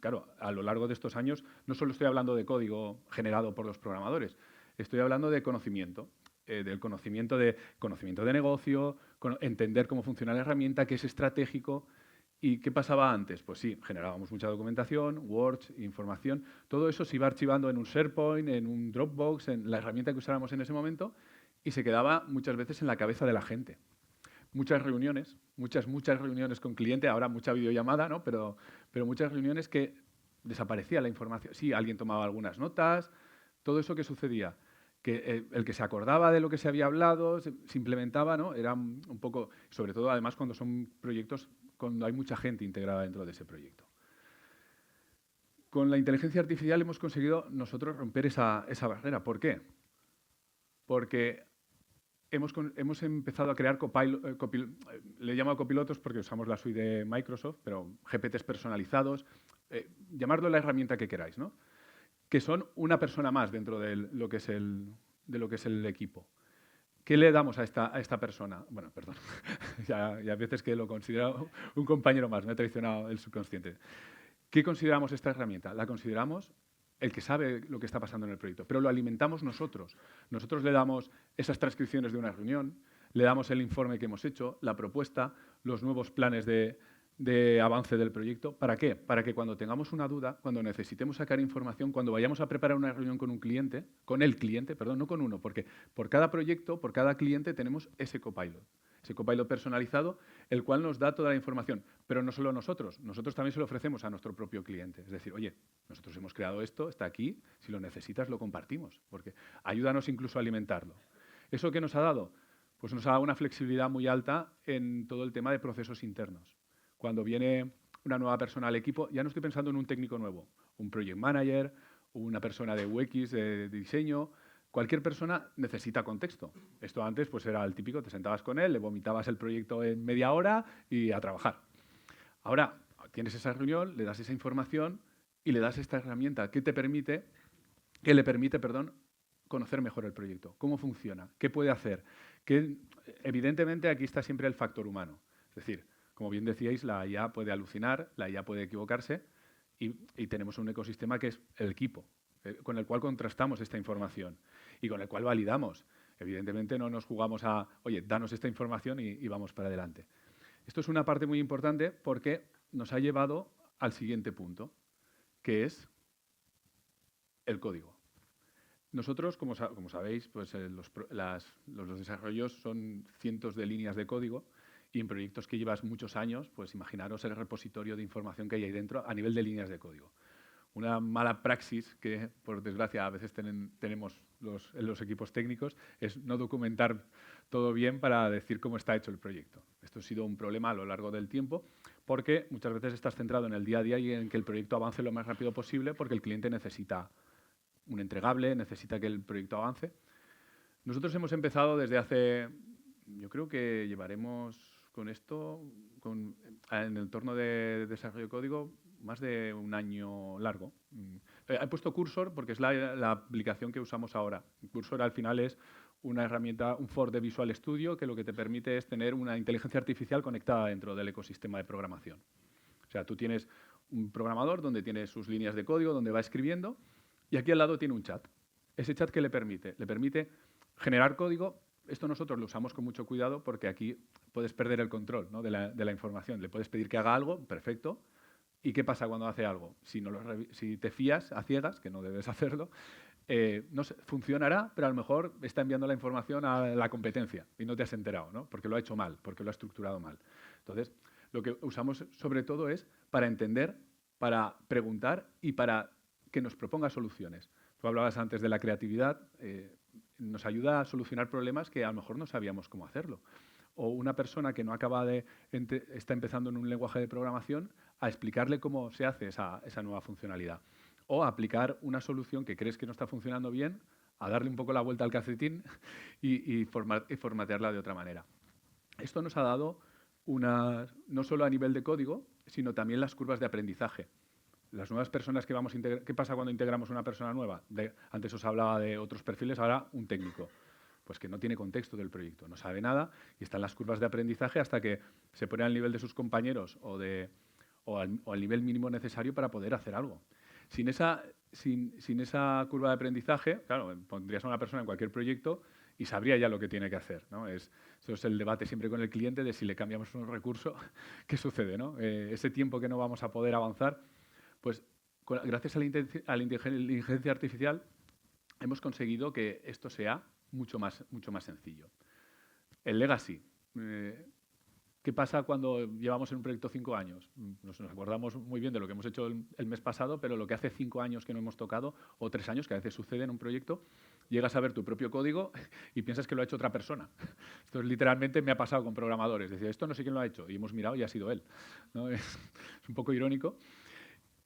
claro, a lo largo de estos años no solo estoy hablando de código generado por los programadores, estoy hablando de conocimiento, del conocimiento de negocio, entender cómo funciona la herramienta, qué es estratégico. ¿Y qué pasaba antes? Pues sí, generábamos mucha documentación, Word, información. Todo eso se iba archivando en un SharePoint, en un Dropbox, en la herramienta que usáramos en ese momento y se quedaba muchas veces en la cabeza de la gente. Muchas reuniones, muchas reuniones con cliente, ahora mucha videollamada, ¿no? Pero muchas reuniones que desaparecía la información. Sí, alguien tomaba algunas notas, todo eso que sucedía. Que el que se acordaba de lo que se había hablado, se implementaba, ¿no? Era un poco, sobre todo además cuando son proyectos, cuando hay mucha gente integrada dentro de ese proyecto. Con la inteligencia artificial hemos conseguido nosotros romper esa barrera. ¿Por qué? Porque hemos empezado a crear le llamo copilotos porque usamos la suite de Microsoft, pero GPTs personalizados, llamadlo la herramienta que queráis, ¿no? Que son una persona más dentro de lo que es el equipo. ¿Qué le damos a esta persona? Bueno, perdón, ya a veces que lo considero un compañero más, me ha traicionado el subconsciente. ¿Qué consideramos esta herramienta? La consideramos el que sabe lo que está pasando en el proyecto, pero lo alimentamos nosotros. Nosotros le damos esas transcripciones de una reunión, le damos el informe que hemos hecho, la propuesta, los nuevos planes de avance del proyecto. ¿Para qué? Para que cuando tengamos una duda, cuando necesitemos sacar información, cuando vayamos a preparar una reunión con el cliente, perdón, no con uno, porque por cada proyecto, por cada cliente tenemos ese copilot personalizado, el cual nos da toda la información. Pero no solo nosotros también se lo ofrecemos a nuestro propio cliente. Es decir, oye, nosotros hemos creado esto, está aquí, si lo necesitas lo compartimos, porque ayúdanos incluso a alimentarlo. ¿Eso qué nos ha dado? Pues nos ha dado una flexibilidad muy alta en todo el tema de procesos internos. Cuando viene una nueva persona al equipo, ya no estoy pensando en un técnico nuevo, un project manager, una persona de UX, de diseño. Cualquier persona necesita contexto. Esto antes pues era el típico, te sentabas con él, le vomitabas el proyecto en media hora y a trabajar. Ahora tienes esa reunión, le das esa información y le das esta herramienta que le permite, conocer mejor el proyecto, cómo funciona, qué puede hacer. Evidentemente aquí está siempre el factor humano. Es decir, como bien decíais, la IA puede alucinar, la IA puede equivocarse y tenemos un ecosistema que es el equipo, con el cual contrastamos esta información y con el cual validamos. Evidentemente no nos jugamos a, oye, danos esta información y vamos para adelante. Esto es una parte muy importante porque nos ha llevado al siguiente punto, que es el código. Nosotros, como sabéis, pues, los desarrollos son cientos de líneas de código y en proyectos que llevas muchos años, pues imaginaros el repositorio de información que hay ahí dentro a nivel de líneas de código. Una mala praxis que, por desgracia, a veces tenemos en los equipos técnicos es no documentar todo bien para decir cómo está hecho el proyecto. Esto ha sido un problema a lo largo del tiempo porque muchas veces estás centrado en el día a día y en que el proyecto avance lo más rápido posible porque el cliente necesita un entregable, necesita que el proyecto avance. Nosotros hemos empezado desde hace, yo creo que llevaremos con esto, en el entorno de desarrollo de código, más de un año largo. He puesto Cursor porque es la aplicación que usamos ahora. Cursor al final es una herramienta, un for de Visual Studio, que lo que te permite es tener una inteligencia artificial conectada dentro del ecosistema de programación. O sea, tú tienes un programador donde tiene sus líneas de código, donde va escribiendo, y aquí al lado tiene un chat. ¿Ese chat qué le permite? Le permite generar código. Esto nosotros lo usamos con mucho cuidado porque aquí puedes perder el control, ¿no?, de la información. Le puedes pedir que haga algo, perfecto. ¿Y qué pasa cuando hace algo? Si te fías a ciegas, que no debes hacerlo, no sé, funcionará, pero a lo mejor está enviando la información a la competencia y no te has enterado, ¿no?, porque lo ha hecho mal, porque lo ha estructurado mal. Entonces, lo que usamos sobre todo es para entender, para preguntar y para que nos proponga soluciones. Tú hablabas antes de la creatividad, nos ayuda a solucionar problemas que a lo mejor no sabíamos cómo hacerlo. O una persona que no está empezando en un lenguaje de programación, a explicarle cómo se hace esa nueva funcionalidad. O a aplicar una solución que crees que no está funcionando bien, a darle un poco la vuelta al calcetín y formatearla de otra manera. Esto nos ha dado no solo a nivel de código, sino también las curvas de aprendizaje. Las nuevas personas que vamos a integrar, ¿qué pasa cuando integramos una persona nueva? Antes os hablaba de otros perfiles, ahora un técnico. Pues que no tiene contexto del proyecto, no sabe nada y están las curvas de aprendizaje hasta que se pone al nivel de sus compañeros o al nivel mínimo necesario para poder hacer algo. Sin esa curva de aprendizaje, claro, pondrías a una persona en cualquier proyecto y sabría ya lo que tiene que hacer, ¿no? Eso es el debate siempre con el cliente de si le cambiamos un recurso, ¿qué sucede, ¿no? Ese tiempo que no vamos a poder avanzar, pues gracias a la inteligencia artificial hemos conseguido que esto sea mucho más sencillo. El legacy. ¿Qué pasa cuando llevamos en un proyecto 5 años? Nos acordamos muy bien de lo que hemos hecho el mes pasado, pero lo que hace 5 años que no hemos tocado, o 3 años, que a veces sucede en un proyecto, llegas a ver tu propio código y piensas que lo ha hecho otra persona. Esto literalmente me ha pasado con programadores. Decía, esto no sé quién lo ha hecho, y hemos mirado y ha sido él, ¿no? Es un poco irónico.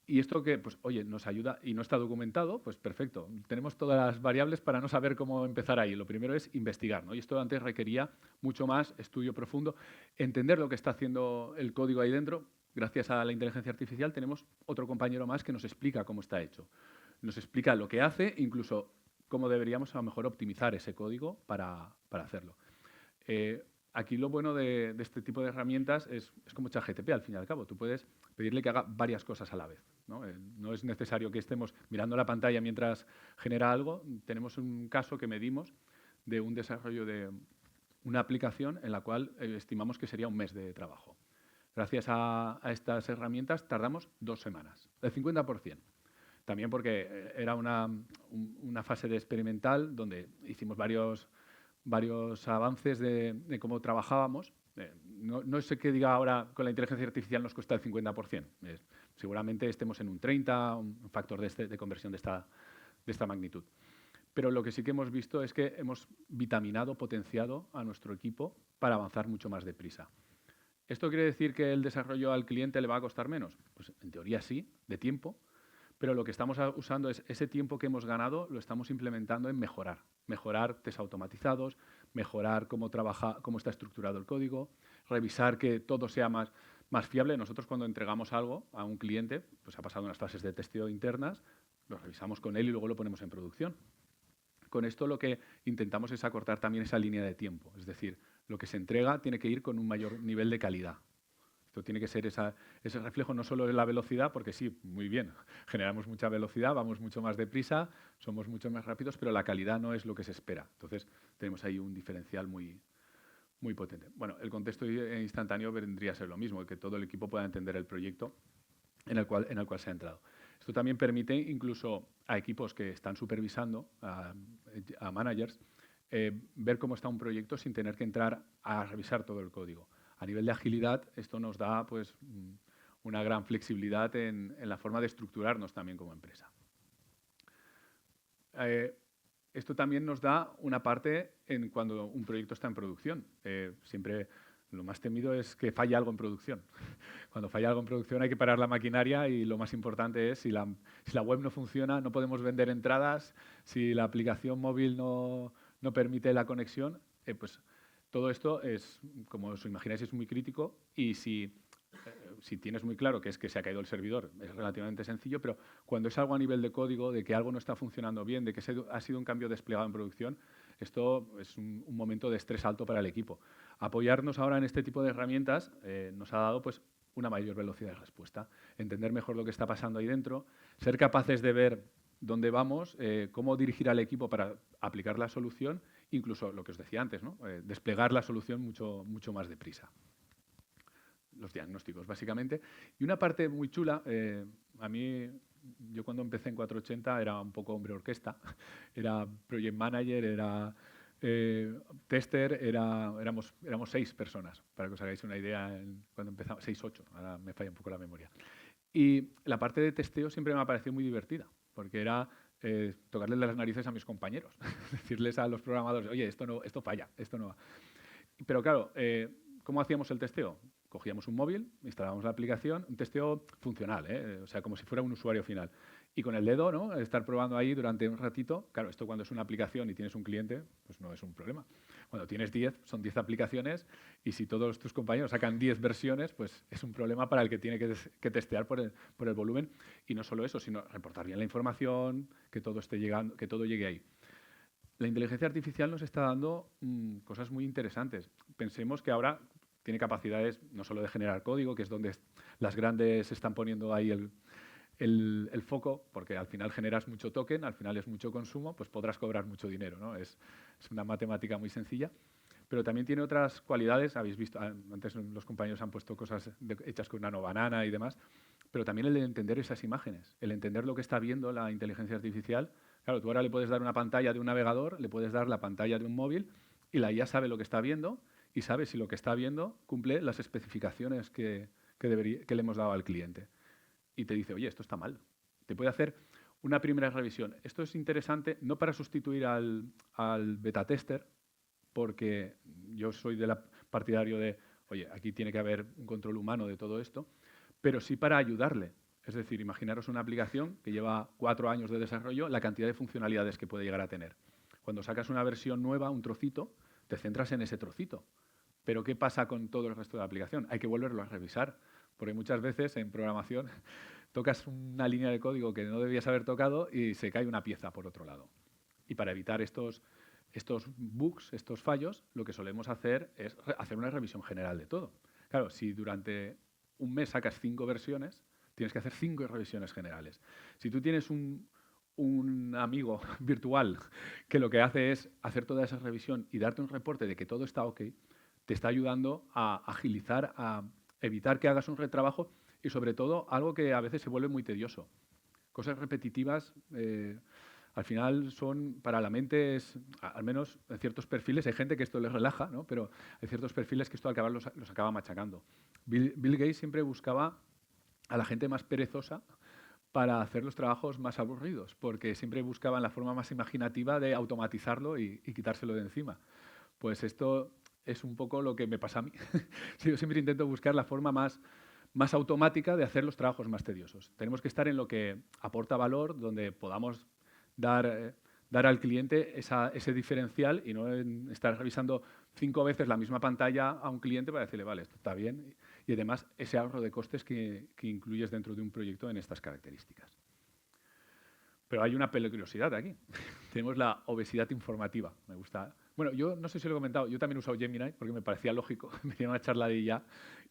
Y esto que, pues, oye, nos ayuda y no está documentado, pues perfecto. Tenemos todas las variables para no saber cómo empezar ahí. Lo primero es investigar, ¿no? Y esto antes requería mucho más estudio profundo, entender lo que está haciendo el código ahí dentro. Gracias a la inteligencia artificial tenemos otro compañero más que nos explica cómo está hecho. Nos explica lo que hace, incluso cómo deberíamos a lo mejor optimizar ese código para hacerlo. Aquí lo bueno de este tipo de herramientas es como ChatGPT, al fin y al cabo. Tú puedes pedirle que haga varias cosas a la vez, ¿no? No es necesario que estemos mirando la pantalla mientras genera algo. Tenemos un caso que medimos de un desarrollo de una aplicación en la cual estimamos que sería un mes de trabajo. Gracias a estas herramientas tardamos 2 semanas, el 50%. También porque era una fase de experimental donde hicimos varios avances de cómo trabajábamos. No sé qué diga ahora con la inteligencia artificial nos cuesta el 50%. Seguramente estemos en un 30%, un factor de conversión de esta magnitud. Pero lo que sí que hemos visto es que hemos vitaminado, potenciado a nuestro equipo para avanzar mucho más deprisa. ¿Esto quiere decir que el desarrollo al cliente le va a costar menos? Pues en teoría sí, de tiempo, pero lo que estamos usando es ese tiempo que hemos ganado, lo estamos implementando en mejorar test automatizados, mejorar cómo está estructurado el código, revisar que todo sea más fiable. Nosotros cuando entregamos algo a un cliente, pues ha pasado unas fases de testeo internas, lo revisamos con él y luego lo ponemos en producción. Con esto lo que intentamos es acortar también esa línea de tiempo, es decir, lo que se entrega tiene que ir con un mayor nivel de calidad. Esto tiene que ser ese reflejo no solo de la velocidad, porque sí, muy bien, generamos mucha velocidad, vamos mucho más deprisa, somos mucho más rápidos, pero la calidad no es lo que se espera. Entonces, tenemos ahí un diferencial muy potente. Bueno, el contexto instantáneo vendría a ser lo mismo, que todo el equipo pueda entender el proyecto en el cual se ha entrado. Esto también permite incluso a equipos que están supervisando, a managers, ver cómo está un proyecto sin tener que entrar a revisar todo el código. A nivel de agilidad, esto nos da pues, una gran flexibilidad en la forma de estructurarnos también como empresa. Esto también nos da una parte en cuando un proyecto está en producción. Siempre lo más temido es que falle algo en producción. Cuando falla algo en producción hay que parar la maquinaria y lo más importante es si la web no funciona, no podemos vender entradas, si la aplicación móvil no permite la conexión, pues todo esto es, como os imagináis, es muy crítico y si tienes muy claro que es que se ha caído el servidor, es relativamente sencillo, pero cuando es algo a nivel de código, de que algo no está funcionando bien, de que ha sido un cambio desplegado en producción, esto es un momento de estrés alto para el equipo. Apoyarnos ahora en este tipo de herramientas nos ha dado pues, una mayor velocidad de respuesta, entender mejor lo que está pasando ahí dentro, ser capaces de ver dónde vamos, cómo dirigir al equipo para aplicar la solución, incluso lo que os decía antes, ¿no? Desplegar la solución mucho más deprisa. Los diagnósticos, básicamente. Y una parte muy chula, a mí, yo cuando empecé en 480 era un poco hombre orquesta, era project manager, era tester, éramos 6 personas, para que os hagáis una idea, cuando empezamos, 6, 8, ahora me falla un poco la memoria. Y la parte de testeo siempre me ha parecido muy divertida, porque era tocarles las narices a mis compañeros, decirles a los programadores, oye, esto falla, esto no va. Pero claro, ¿cómo hacíamos el testeo? Cogíamos un móvil, instalábamos la aplicación, un testeo funcional, o sea, como si fuera un usuario final. Y con el dedo, ¿no? Estar probando ahí durante un ratito. Claro, esto cuando es una aplicación y tienes un cliente, pues no es un problema. Cuando tienes 10, son 10 aplicaciones y si todos tus compañeros sacan 10 versiones, pues es un problema para el que tiene que testear por el volumen. Y no solo eso, sino reportar bien la información, que todo esté llegando, que todo llegue ahí. La inteligencia artificial nos está dando cosas muy interesantes. Pensemos que ahora tiene capacidades no solo de generar código, que es donde las grandes están poniendo ahí el foco, porque al final generas mucho token, al final es mucho consumo, pues podrás cobrar mucho dinero, ¿no? Es una matemática muy sencilla, pero también tiene otras cualidades. Habéis visto, antes los compañeros han puesto cosas hechas con nanobanana y demás, pero también el de entender esas imágenes, el entender lo que está viendo la inteligencia artificial. Claro, tú ahora le puedes dar una pantalla de un navegador, le puedes dar la pantalla de un móvil y la IA sabe lo que está viendo y sabe si lo que está viendo cumple las especificaciones que le hemos dado al cliente. Y te dice, oye, esto está mal. Te puede hacer una primera revisión. Esto es interesante no para sustituir al beta tester, porque yo soy partidario de, oye, aquí tiene que haber un control humano de todo esto, pero sí para ayudarle. Es decir, imaginaros una aplicación que lleva 4 años de desarrollo, la cantidad de funcionalidades que puede llegar a tener. Cuando sacas una versión nueva, un trocito, te centras en ese trocito. Pero ¿qué pasa con todo el resto de la aplicación? Hay que volverlo a revisar, porque muchas veces en programación tocas una línea de código que no debías haber tocado y se cae una pieza por otro lado. Y para evitar estos bugs, estos fallos, lo que solemos hacer es hacer una revisión general de todo. Claro, si durante un mes sacas 5 versiones, tienes que hacer 5 revisiones generales. Si tú tienes un amigo virtual que lo que hace es hacer toda esa revisión y darte un reporte de que todo está ok, te está ayudando a agilizar, a evitar que hagas un retrabajo y, sobre todo, algo que a veces se vuelve muy tedioso. Cosas repetitivas, al final son, para la mente, al menos en ciertos perfiles, hay gente que esto les relaja, ¿no? Pero hay ciertos perfiles que esto al acabar los acaba machacando. Bill Gates siempre buscaba a la gente más perezosa para hacer los trabajos más aburridos, porque siempre buscaban la forma más imaginativa de automatizarlo y quitárselo de encima. Pues esto es un poco lo que me pasa a mí. Yo siempre intento buscar la forma más automática de hacer los trabajos más tediosos. Tenemos que estar en lo que aporta valor, donde podamos dar al cliente ese diferencial y no estar revisando 5 veces la misma pantalla a un cliente para decirle, vale, esto está bien. Y además, ese ahorro de costes que incluyes dentro de un proyecto en estas características. Pero hay una peligrosidad aquí. Tenemos la obesidad informativa. Me gusta. Bueno, yo no sé si lo he comentado, yo también he usado Gemini porque me parecía lógico venir a una charladilla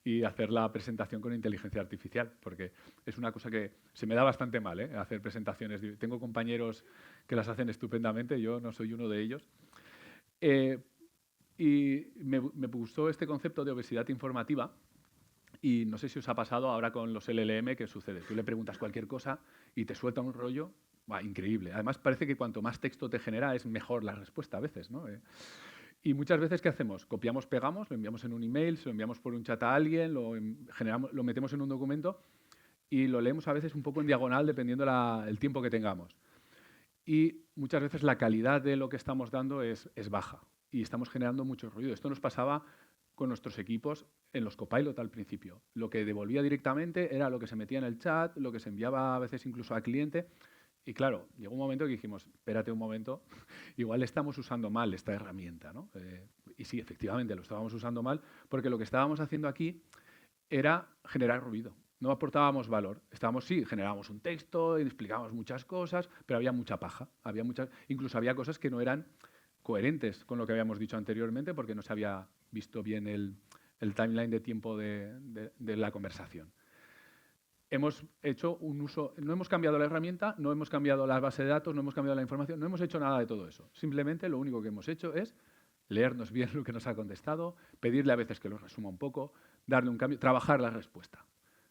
y hacer la presentación con inteligencia artificial, porque es una cosa que se me da bastante mal, hacer presentaciones. Tengo compañeros que las hacen estupendamente, yo no soy uno de ellos. Y me gustó este concepto de obesidad informativa. Y no sé si os ha pasado ahora con los LLM, ¿qué sucede? Tú le preguntas cualquier cosa y te suelta un rollo increíble. Además, parece que cuanto más texto te genera es mejor la respuesta a veces, ¿no? Y muchas veces, ¿qué hacemos? Copiamos, pegamos, lo enviamos en un email, se lo enviamos por un chat a alguien, lo metemos en un documento y lo leemos a veces un poco en diagonal dependiendo el tiempo que tengamos. Y muchas veces la calidad de lo que estamos dando es baja y estamos generando mucho ruido. Esto nos pasaba con nuestros equipos en los Copilot al principio. Lo que devolvía directamente era lo que se metía en el chat, lo que se enviaba a veces incluso al cliente. Y claro, llegó un momento que dijimos, espérate un momento, igual estamos usando mal esta herramienta, ¿no? Y sí, efectivamente, lo estábamos usando mal, porque lo que estábamos haciendo aquí era generar ruido. No aportábamos valor. Generábamos un texto, explicábamos muchas cosas, pero había mucha paja. Incluso había cosas que no eran coherentes con lo que habíamos dicho anteriormente, porque no se había visto bien el timeline de tiempo de la conversación. Hemos hecho un uso, no hemos cambiado la herramienta, no hemos cambiado la base de datos, no hemos cambiado la información, no hemos hecho nada de todo eso. Simplemente lo único que hemos hecho es leernos bien lo que nos ha contestado, pedirle a veces que lo resuma un poco, darle un cambio, trabajar la respuesta.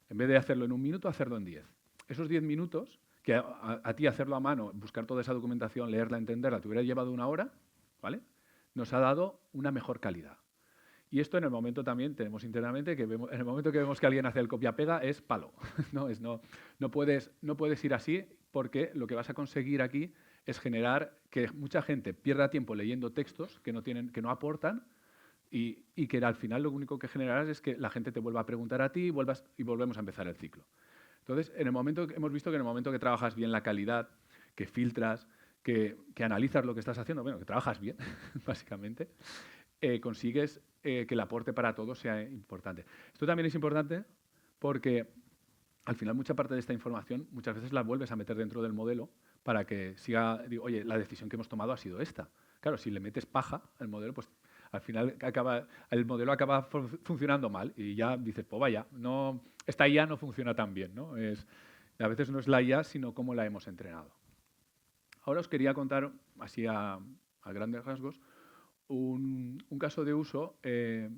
En vez de hacerlo en 1 minuto, hacerlo en 10. Esos 10 minutos, que a ti hacerlo a mano, buscar toda esa documentación, leerla, entenderla, te hubiera llevado 1 hora, ¿vale? Nos ha dado una mejor calidad. Y esto en el momento también tenemos internamente que en el momento que vemos que alguien hace el copia-pega es palo. No puedes ir así, porque lo que vas a conseguir aquí es generar que mucha gente pierda tiempo leyendo textos que no aportan y que al final lo único que generarás es que la gente te vuelva a preguntar a ti y volvemos a empezar el ciclo. Entonces, hemos visto que en el momento que trabajas bien la calidad, que filtras, que analizas lo que estás haciendo, bueno, que trabajas bien, básicamente, consigues que el aporte para todos sea importante. Esto también es importante porque al final mucha parte de esta información muchas veces la vuelves a meter dentro del modelo para que siga, oye, la decisión que hemos tomado ha sido esta. Claro, si le metes paja al modelo, pues al final el modelo acaba funcionando mal y ya dices, pues vaya, esta IA no funciona tan bien, ¿no? A veces no es la IA, sino cómo la hemos entrenado. Ahora os quería contar, así a grandes rasgos, un caso de uso que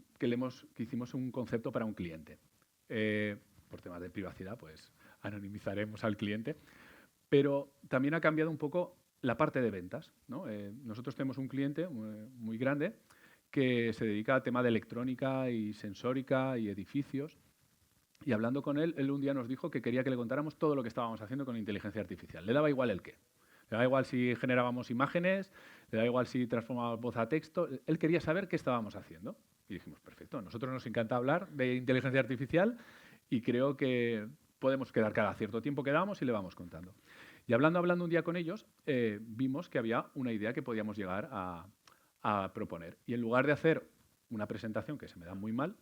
hicimos un concepto para un cliente. Por temas de privacidad, pues anonimizaremos al cliente, pero también ha cambiado un poco la parte de ventas, ¿no? Nosotros tenemos un cliente muy grande que se dedica al tema de electrónica y sensórica y edificios, y hablando con él un día nos dijo que quería que le contáramos todo lo que estábamos haciendo con inteligencia artificial. Le daba igual el qué. Le da igual si generábamos imágenes, le da igual si transformábamos voz a texto. Él quería saber qué estábamos haciendo. Y dijimos, perfecto, a nosotros nos encanta hablar de inteligencia artificial y creo que podemos quedar cada cierto tiempo, quedamos y le vamos contando. Y hablando un día con ellos, vimos que había una idea que podíamos llegar a proponer. Y en lugar de hacer una presentación, que se me da muy mal,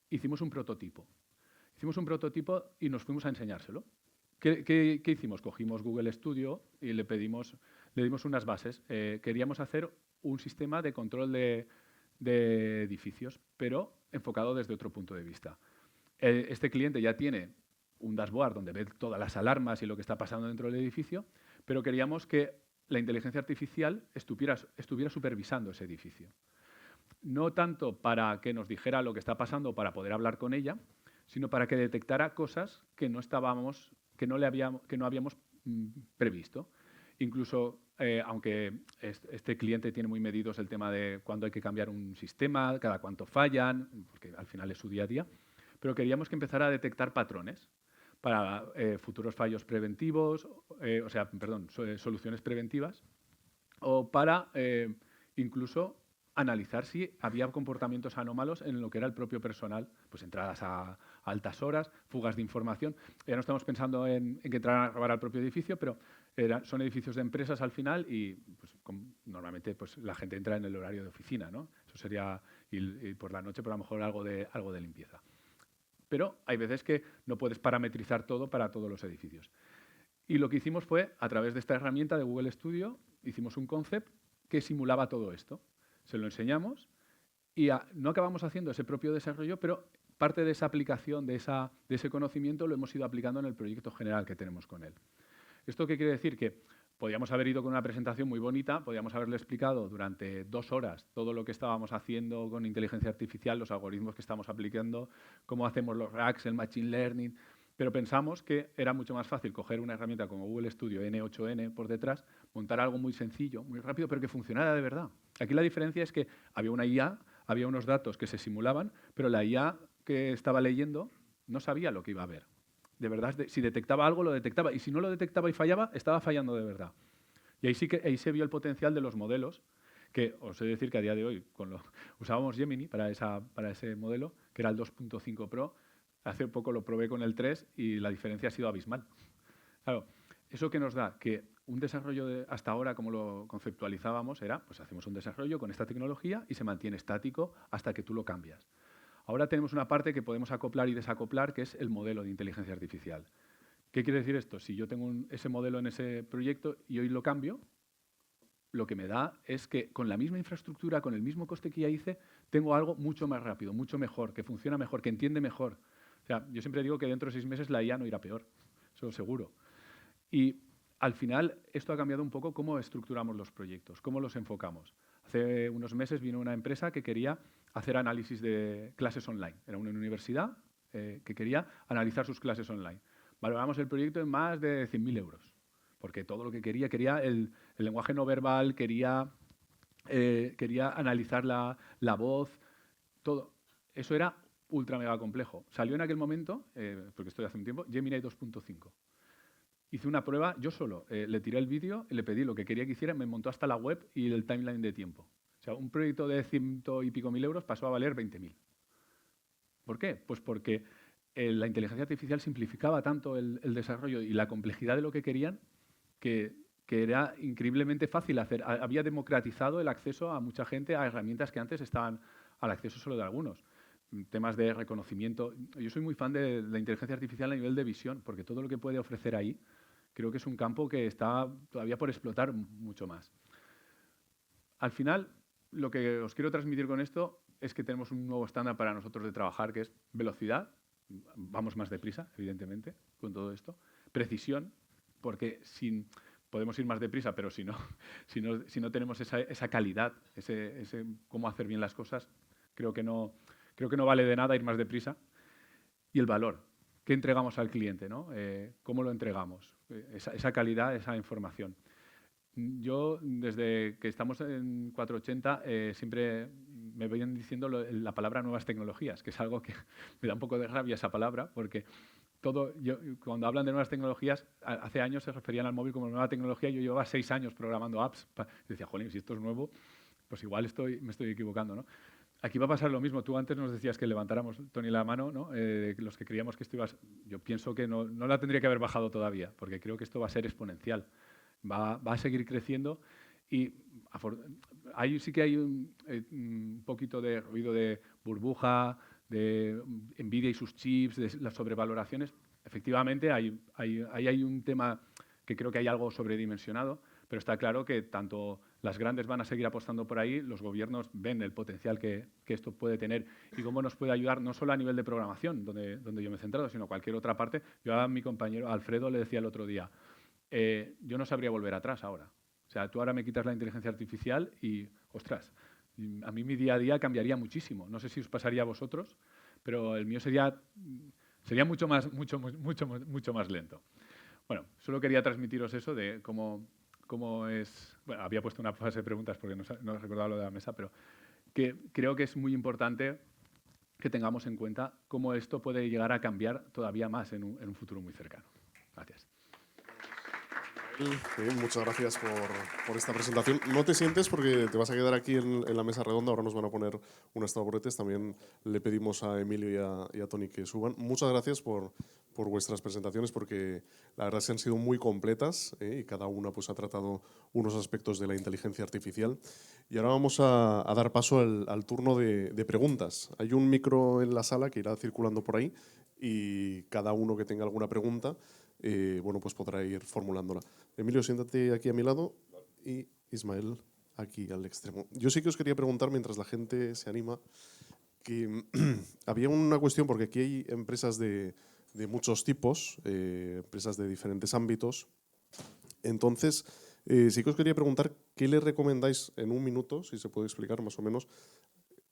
hicimos un prototipo. Hicimos un prototipo y nos fuimos a enseñárselo. ¿Qué hicimos? Cogimos Google Studio y le dimos unas bases. Queríamos hacer un sistema de control de edificios, pero enfocado desde otro punto de vista. Este cliente ya tiene un dashboard donde ve todas las alarmas y lo que está pasando dentro del edificio, pero queríamos que la inteligencia artificial estuviera supervisando ese edificio. No tanto para que nos dijera lo que está pasando para poder hablar con ella, sino para que detectara cosas que no habíamos previsto. Incluso, aunque este cliente tiene muy medidos el tema de cuándo hay que cambiar un sistema, cada cuánto fallan, porque al final es su día a día, pero queríamos que empezara a detectar patrones para futuros fallos preventivos, soluciones preventivas, o para incluso analizar si había comportamientos anómalos en lo que era el propio personal, pues entradas a altas horas, fugas de información. Ya no estamos pensando en que entraran a robar al propio edificio, pero son edificios de empresas al final y pues, normalmente pues, la gente entra en el horario de oficina, ¿no? Eso sería, y por la noche, por a lo mejor algo de limpieza. Pero hay veces que no puedes parametrizar todo para todos los edificios. Y lo que hicimos fue, a través de esta herramienta de Google Studio, hicimos un concept que simulaba todo esto. Se lo enseñamos y no acabamos haciendo ese propio desarrollo, pero parte de esa aplicación, de ese conocimiento, lo hemos ido aplicando en el proyecto general que tenemos con él. ¿Esto qué quiere decir? Que podíamos haber ido con una presentación muy bonita, podíamos haberle explicado durante 2 horas todo lo que estábamos haciendo con inteligencia artificial, los algoritmos que estamos aplicando, cómo hacemos los RAGs, el Machine Learning, pero pensamos que era mucho más fácil coger una herramienta como Google Studio N8N por detrás, montar algo muy sencillo, muy rápido, pero que funcionara de verdad. Aquí la diferencia es que había una IA, había unos datos que se simulaban, pero la IA que estaba leyendo no sabía lo que iba a ver. De verdad, si detectaba algo, lo detectaba. Y si no lo detectaba y fallaba, estaba fallando de verdad. Y ahí se vio el potencial de los modelos, que os he de decir que a día de hoy usábamos Gemini para ese modelo, que era el 2.5 Pro. Hace poco lo probé con el 3 y la diferencia ha sido abismal. Claro, ¿eso qué nos da? Que un desarrollo hasta ahora, como lo conceptualizábamos, era, pues hacemos un desarrollo con esta tecnología y se mantiene estático hasta que tú lo cambias. Ahora tenemos una parte que podemos acoplar y desacoplar, que es el modelo de inteligencia artificial. ¿Qué quiere decir esto? Si yo tengo ese modelo en ese proyecto y hoy lo cambio, lo que me da es que con la misma infraestructura, con el mismo coste que ya hice, tengo algo mucho más rápido, mucho mejor, que funciona mejor, que entiende mejor. O sea, yo siempre digo que dentro de 6 meses la IA no irá peor, eso seguro. Y al final esto ha cambiado un poco cómo estructuramos los proyectos, cómo los enfocamos. Hace unos meses vino una empresa que quería hacer análisis de clases online. Era una universidad que quería analizar sus clases online. Valoramos el proyecto en más de 100.000 euros, porque todo lo que quería el lenguaje no verbal, quería analizar la voz, todo. Eso era ultra mega complejo. Salió en aquel momento, porque esto ya hace un tiempo, Gemini 2.5. Hice una prueba yo solo, le tiré el vídeo, le pedí lo que quería que hiciera, me montó hasta la web y el timeline de tiempo. O sea, un proyecto de 100 y pico mil euros pasó a valer 20.000. ¿Por qué? Pues porque la inteligencia artificial simplificaba tanto el desarrollo y la complejidad de lo que querían que era increíblemente fácil hacer. Había democratizado el acceso a mucha gente a herramientas que antes estaban al acceso solo de algunos. Temas de reconocimiento. Yo soy muy fan de la inteligencia artificial a nivel de visión, porque todo lo que puede ofrecer ahí creo que es un campo que está todavía por explotar mucho más. Al final, lo que os quiero transmitir con esto es que tenemos un nuevo estándar para nosotros de trabajar, que es velocidad. Vamos más deprisa, evidentemente, con todo esto. Precisión, porque podemos ir más deprisa, pero si no tenemos esa calidad, ese cómo hacer bien las cosas, creo que no vale de nada ir más deprisa. Y el valor, ¿qué entregamos al cliente, ¿no? ¿Cómo lo entregamos? Esa calidad, esa información. Yo, desde que estamos en 480, siempre me vayan diciendo la palabra nuevas tecnologías, que es algo que me da un poco de rabia esa palabra, porque cuando hablan de nuevas tecnologías, hace años se referían al móvil como nueva tecnología. Yo llevaba 6 años programando apps. Y decía, jolín, si esto es nuevo, pues igual me estoy equivocando, ¿no? Aquí va a pasar lo mismo. Tú antes nos decías que levantáramos, Tony, la mano, ¿no? Los que creíamos que esto iba a... Yo pienso que no la tendría que haber bajado todavía, porque creo que esto va a ser exponencial. Va a seguir creciendo y ahí sí que hay un poquito de ruido de burbuja, de Nvidia y sus chips, de las sobrevaloraciones. Efectivamente, ahí hay un tema que creo que hay algo sobredimensionado, pero está claro que tanto las grandes van a seguir apostando por ahí, los gobiernos ven el potencial que esto puede tener y cómo nos puede ayudar, no solo a nivel de programación, donde yo me he centrado, sino cualquier otra parte. Yo a mi compañero Alfredo le decía el otro día, yo no sabría volver atrás ahora. O sea, tú ahora me quitas la inteligencia artificial y, ostras, a mí mi día a día cambiaría muchísimo. No sé si os pasaría a vosotros, pero el mío sería mucho más lento. Bueno, solo quería transmitiros eso de cómo es... Bueno, había puesto una fase de preguntas porque no recordaba lo de la mesa, pero que creo que es muy importante que tengamos en cuenta cómo esto puede llegar a cambiar todavía más en un futuro muy cercano. Gracias. Muchas gracias por esta presentación. No te sientes porque te vas a quedar aquí en la mesa redonda. Ahora nos van a poner unos taburetes. También le pedimos a Emilio y a Tony que suban. Muchas gracias por vuestras presentaciones porque la verdad es que han sido muy completas y cada una pues, ha tratado unos aspectos de la inteligencia artificial. Y ahora vamos a dar paso al turno de preguntas. Hay un micro en la sala que irá circulando por ahí y cada uno que tenga alguna pregunta bueno, pues podrá ir formulándola. Emilio, siéntate aquí a mi lado y Ismael aquí al extremo. Yo sí que os quería preguntar, mientras la gente se anima, que había una cuestión, porque aquí hay empresas de muchos tipos, empresas de diferentes ámbitos. Entonces, sí que os quería preguntar, ¿qué le recomendáis en un minuto, si se puede explicar más o menos?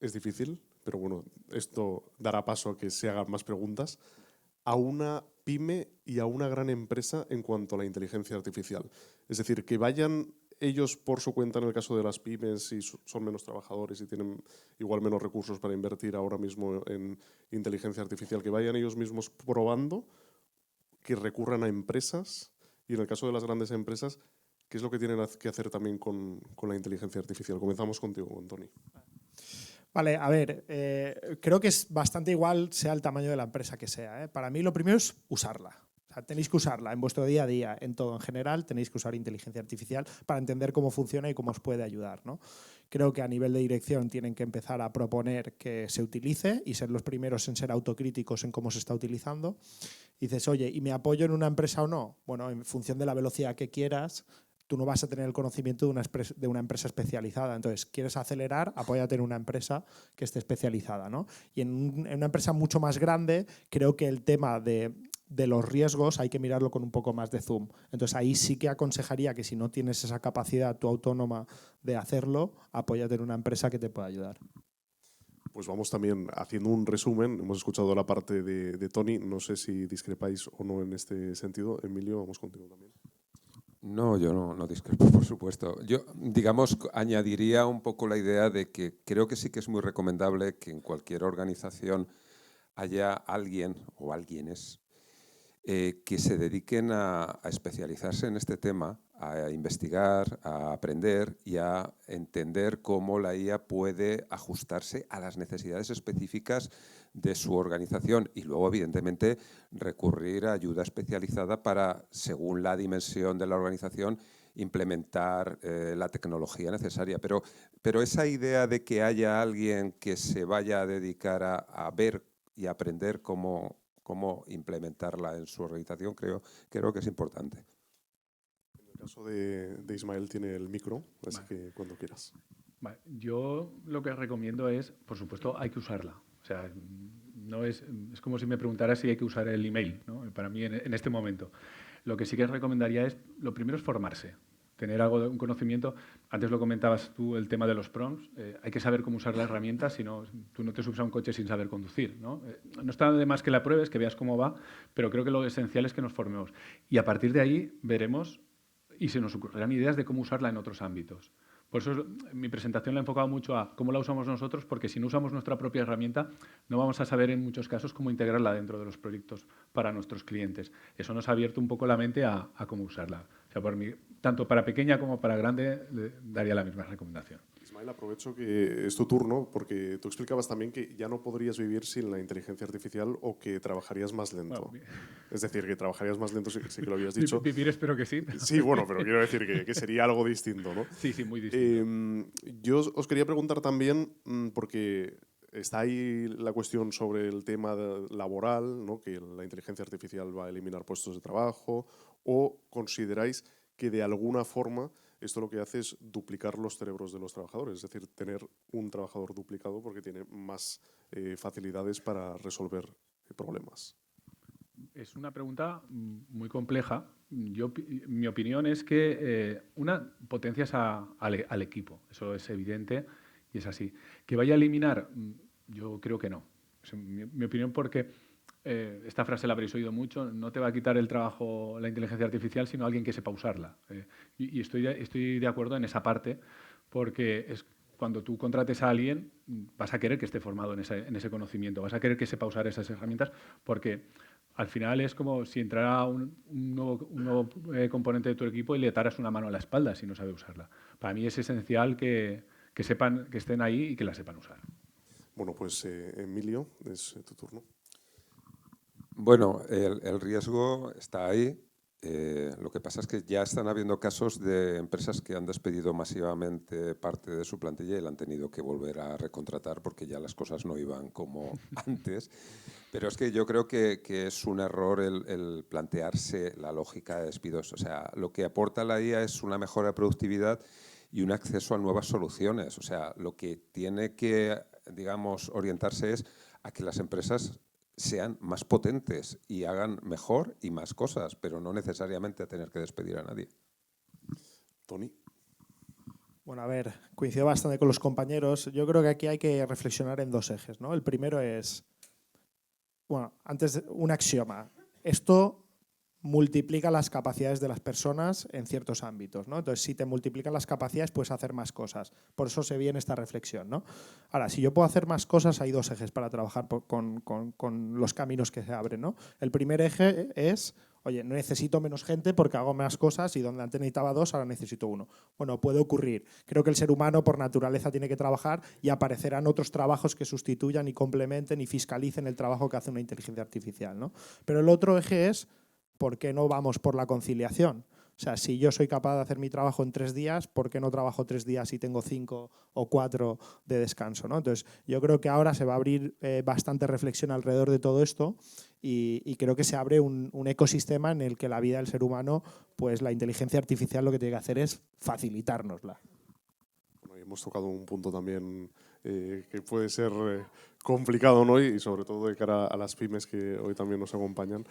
Es difícil, pero bueno, esto dará paso a que se hagan más preguntas. A una pyme y a una gran empresa en cuanto a la inteligencia artificial. Es decir, que vayan ellos por su cuenta en el caso de las pymes y son menos trabajadores y tienen igual menos recursos para invertir ahora mismo en inteligencia artificial, que vayan ellos mismos probando, que recurran a empresas y en el caso de las grandes empresas, ¿qué es lo que tienen que hacer también con la inteligencia artificial? Comenzamos contigo, Antoni. Vale, a ver, creo que es bastante igual sea el tamaño de la empresa que sea. Para mí lo primero es usarla. O sea, tenéis que usarla en vuestro día a día, en todo en general, tenéis que usar inteligencia artificial para entender cómo funciona y cómo os puede ayudar, ¿no? Creo que a nivel de dirección tienen que empezar a proponer que se utilice y ser los primeros en ser autocríticos en cómo se está utilizando. Y dices, oye, ¿y me apoyo en una empresa o no? Bueno, en función de la velocidad que quieras, tú no vas a tener el conocimiento de una empresa especializada. Entonces, ¿quieres acelerar? Apóyate en una empresa que esté especializada, ¿no? Y en una empresa mucho más grande, creo que el tema de los riesgos hay que mirarlo con un poco más de zoom. Entonces, ahí sí que aconsejaría que si no tienes esa capacidad tú autónoma de hacerlo, apóyate en una empresa que te pueda ayudar. Pues vamos también haciendo un resumen. Hemos escuchado la parte de Tony. No sé si discrepáis o no en este sentido. Emilio, vamos contigo también. No, yo no discrepo, por supuesto. Yo, digamos, añadiría un poco la idea de que creo que sí que es muy recomendable que en cualquier organización haya alguien o alguienes que se dediquen a especializarse en este tema, a investigar, a aprender y a entender cómo la IA puede ajustarse a las necesidades específicas de su organización y luego, evidentemente, recurrir a ayuda especializada para, según la dimensión de la organización, implementar la tecnología necesaria. Pero esa idea de que haya alguien que se vaya a dedicar a ver y aprender cómo implementarla en su organización, creo que es importante. En el caso de Ismael tiene el micro, así que cuando quieras. Vale. Yo lo que recomiendo es, por supuesto, hay que usarla. O sea, no es como si me preguntara si hay que usar el email, ¿no? Para mí en este momento. Lo que sí que recomendaría es, lo primero es formarse. Tener un conocimiento. Antes lo comentabas tú, el tema de los prompts. Hay que saber cómo usar la herramienta, si no, tú no te subes a un coche sin saber conducir, ¿no? No está de más que la pruebes, que veas cómo va, pero creo que lo esencial es que nos formemos. Y a partir de ahí veremos y se nos ocurrirán ideas de cómo usarla en otros ámbitos. Por eso mi presentación la he enfocado mucho a cómo la usamos nosotros, porque si no usamos nuestra propia herramienta, no vamos a saber en muchos casos cómo integrarla dentro de los proyectos para nuestros clientes. Eso nos ha abierto un poco la mente a cómo usarla. O sea, por mí, tanto para pequeña como para grande, daría la misma recomendación. Ismael. Ismael, aprovecho que es tu turno, porque tú explicabas también que ya no podrías vivir sin la inteligencia artificial o que trabajarías más lento. Bueno, Es decir, que trabajarías más lento, sí, sí que lo habías dicho. vivir espero que sí. Sí, bueno, pero quiero decir que sería algo distinto, ¿no? Sí, sí, muy distinto. Yo os quería preguntar también, porque está ahí la cuestión sobre el tema laboral, ¿no? Que la inteligencia artificial va a eliminar puestos de trabajo, o consideráis que de alguna forma esto lo que hace es duplicar los cerebros de los trabajadores, es decir, tener un trabajador duplicado porque tiene más facilidades para resolver problemas. Es una pregunta muy compleja. Mi opinión es que una, potencias al equipo, eso es evidente y es así. Que vaya a eliminar, yo creo que no. Es mi opinión, porque esta frase la habréis oído mucho: no te va a quitar el trabajo la inteligencia artificial, sino alguien que sepa usarla. Y estoy de acuerdo en esa parte, porque es cuando tú contrates a alguien, vas a querer que esté formado en ese conocimiento, vas a querer que sepa usar esas herramientas, porque al final es como si entrara un nuevo componente de tu equipo y le ataras una mano a la espalda si no sabe usarla. Para mí es esencial que sepan, que estén ahí y que la sepan usar. Bueno, pues Emilio, es tu turno. Bueno, el riesgo está ahí. Lo que pasa es que ya están habiendo casos de empresas que han despedido masivamente parte de su plantilla y la han tenido que volver a recontratar porque ya las cosas no iban como antes. Pero es que yo creo que es un error el plantearse la lógica de despidos. O sea, lo que aporta la IA es una mejora de productividad y un acceso a nuevas soluciones. O sea, lo que tiene que, digamos, orientarse es a que las empresas sean más potentes y hagan mejor y más cosas, pero no necesariamente a tener que despedir a nadie. Tony. Bueno, a ver, coincido bastante con los compañeros. Yo creo que aquí hay que reflexionar en dos ejes, ¿no? El primero es, bueno, antes un axioma. Esto multiplica las capacidades de las personas en ciertos ámbitos, ¿no? Entonces, si te multiplican las capacidades, puedes hacer más cosas. Por eso se viene esta reflexión, ¿no? Ahora, si yo puedo hacer más cosas, hay dos ejes para trabajar con los caminos que se abren, ¿no? El primer eje es, oye, no necesito menos gente porque hago más cosas y donde antes necesitaba dos, ahora necesito uno. Bueno, puede ocurrir. Creo que el ser humano por naturaleza tiene que trabajar y aparecerán otros trabajos que sustituyan y complementen y fiscalicen el trabajo que hace una inteligencia artificial, ¿no? Pero el otro eje es, ¿por qué no vamos por la conciliación? O sea, si yo soy capaz de hacer mi trabajo en 3 días, ¿por qué no trabajo 3 días y tengo 5 o 4 de descanso, ¿no? Entonces, yo creo que ahora se va a abrir bastante reflexión alrededor de todo esto y creo que se abre un ecosistema en el que la vida del ser humano, pues la inteligencia artificial lo que tiene que hacer es facilitárnosla. Bueno, hemos tocado un punto también que puede ser complicado, ¿no? Y sobre todo de cara a las pymes que hoy también nos acompañan.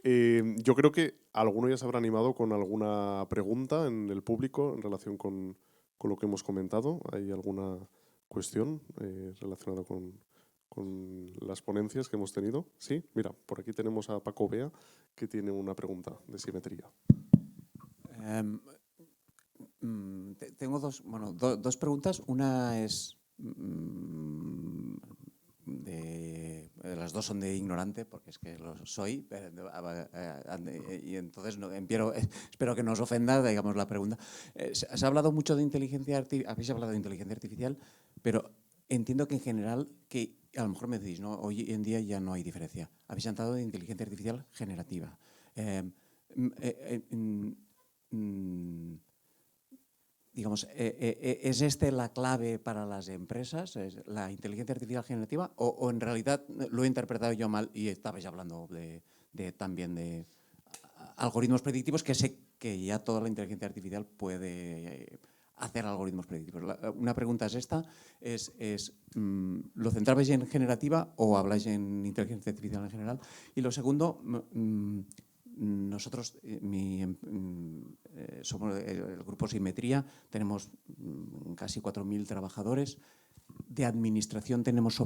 Yo creo que alguno ya se habrá animado con alguna pregunta en el público en relación con lo que hemos comentado. ¿Hay alguna cuestión relacionada con las ponencias que hemos tenido? Sí, mira, por aquí tenemos a Paco Bea, que tiene una pregunta de simetría. Tengo dos preguntas. Una es las dos son de ignorante, porque es que lo soy, y entonces espero que no os ofenda, digamos, la pregunta. Se ha hablado mucho de inteligencia artificial, habéis hablado de inteligencia artificial, pero entiendo que en general, que a lo mejor me decís, ¿no? Hoy en día ya no hay diferencia. Habéis hablado de inteligencia artificial generativa. Digamos, ¿es la clave para las empresas, la inteligencia artificial generativa, o en realidad lo he interpretado yo mal y estabais hablando también de algoritmos predictivos, que sé que ya toda la inteligencia artificial puede hacer algoritmos predictivos? Una pregunta es esta, ¿lo centrabais en generativa o habláis en inteligencia artificial en general? Y lo segundo, nosotros somos el grupo Simetría, tenemos casi 4.000 trabajadores. De administración tenemos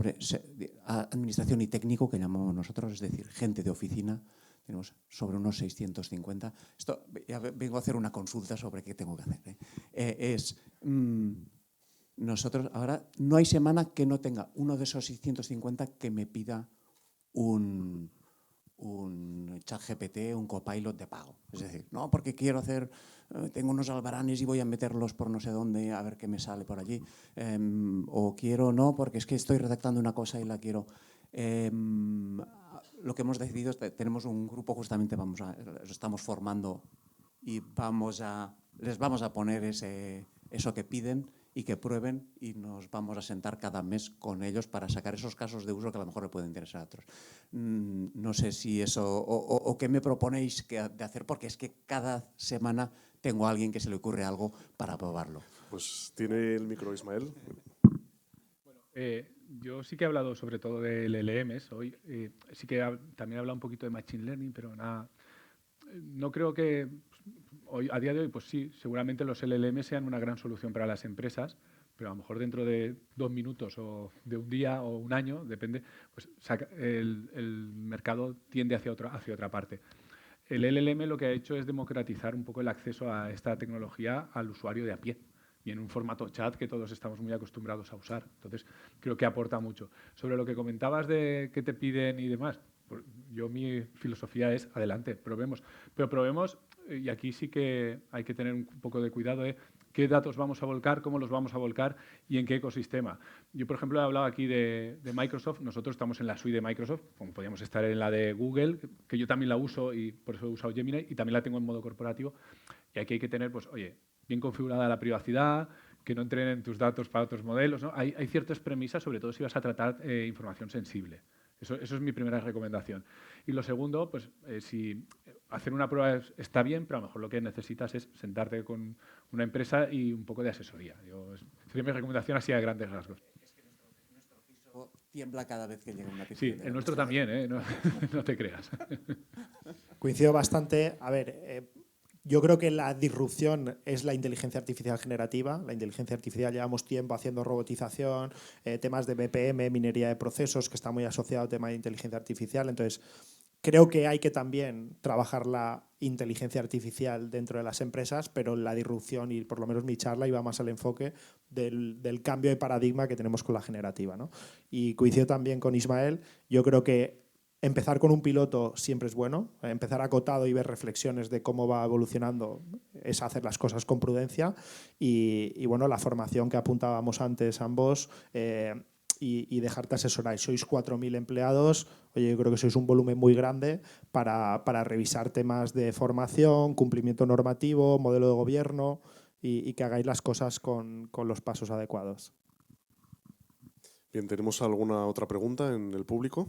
administración y técnico, que llamamos nosotros, es decir, gente de oficina, tenemos sobre unos 650. Esto, ya vengo a hacer una consulta sobre qué tengo que hacer. Nosotros ahora no hay semana que no tenga uno de esos 650 que me pida un un ChatGPT, un Copilot de pago. Es decir, no, porque quiero hacer, tengo unos albaranes y voy a meterlos por no sé dónde a ver qué me sale por allí. O quiero no, porque es que estoy redactando una cosa y la quiero. Lo que hemos decidido es que tenemos un grupo, justamente los estamos formando y les vamos a poner eso que piden y que prueben, y nos vamos a sentar cada mes con ellos para sacar esos casos de uso que a lo mejor le pueden interesar a otros. No sé si eso, o qué me proponéis de hacer, porque es que cada semana tengo a alguien que se le ocurre algo para probarlo. Pues tiene el micro Ismael. Yo sí que he hablado sobre todo de LLMs hoy. Sí que también he hablado un poquito de Machine Learning, pero nada. No creo que hoy, a día de hoy, pues sí, seguramente los LLM sean una gran solución para las empresas, pero a lo mejor dentro de 2 minutos o de un día o un año, depende, pues el mercado tiende hacia otra parte. El LLM lo que ha hecho es democratizar un poco el acceso a esta tecnología al usuario de a pie y en un formato chat que todos estamos muy acostumbrados a usar. Entonces, creo que aporta mucho. Sobre lo que comentabas de qué te piden y demás, pues mi filosofía es adelante, probemos. Pero probemos, y aquí sí que hay que tener un poco de cuidado, qué datos vamos a volcar, cómo los vamos a volcar y en qué ecosistema. Yo, por ejemplo, he hablado aquí de Microsoft. Nosotros estamos en la suite de Microsoft, como podríamos estar en la de Google, que yo también la uso y por eso he usado Gemini, y también la tengo en modo corporativo. Y aquí hay que tener, pues, oye, bien configurada la privacidad, que no entrenen tus datos para otros modelos, ¿no? Hay ciertas premisas, sobre todo si vas a tratar información sensible. Eso es mi primera recomendación. Y lo segundo, pues si hacer una prueba está bien, pero a lo mejor lo que necesitas es sentarte con una empresa y un poco de asesoría. Sería mi recomendación así a grandes rasgos. Es que nuestro piso tiembla cada vez que llega una piscina. Sí, el nuestro también, no te creas. Coincido bastante. A ver, yo creo que la disrupción es la inteligencia artificial generativa. La inteligencia artificial llevamos tiempo haciendo robotización, temas de BPM, minería de procesos, que está muy asociado al tema de inteligencia artificial. Entonces, creo que hay que también trabajar la inteligencia artificial dentro de las empresas, pero la disrupción, y por lo menos mi charla, iba más al enfoque del cambio de paradigma que tenemos con la generativa, ¿no? Y coincido también con Ismael. Yo creo que empezar con un piloto siempre es bueno. Empezar acotado y ver reflexiones de cómo va evolucionando es hacer las cosas con prudencia. Y bueno, la formación que apuntábamos antes ambos, y dejarte asesorar. Sois 4.000 empleados. Oye, yo creo que sois un volumen muy grande para revisar temas de formación, cumplimiento normativo, modelo de gobierno, y que hagáis las cosas con los pasos adecuados. Bien, ¿tenemos alguna otra pregunta en el público?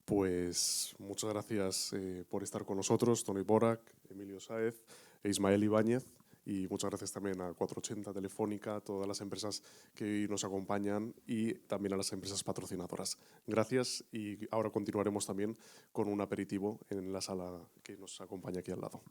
Pues muchas gracias por estar con nosotros, Tony Borak, Emilio Sáez e Ismael Ibáñez, y muchas gracias también a 480, Telefónica, a todas las empresas que hoy nos acompañan y también a las empresas patrocinadoras. Gracias, y ahora continuaremos también con un aperitivo en la sala que nos acompaña aquí al lado.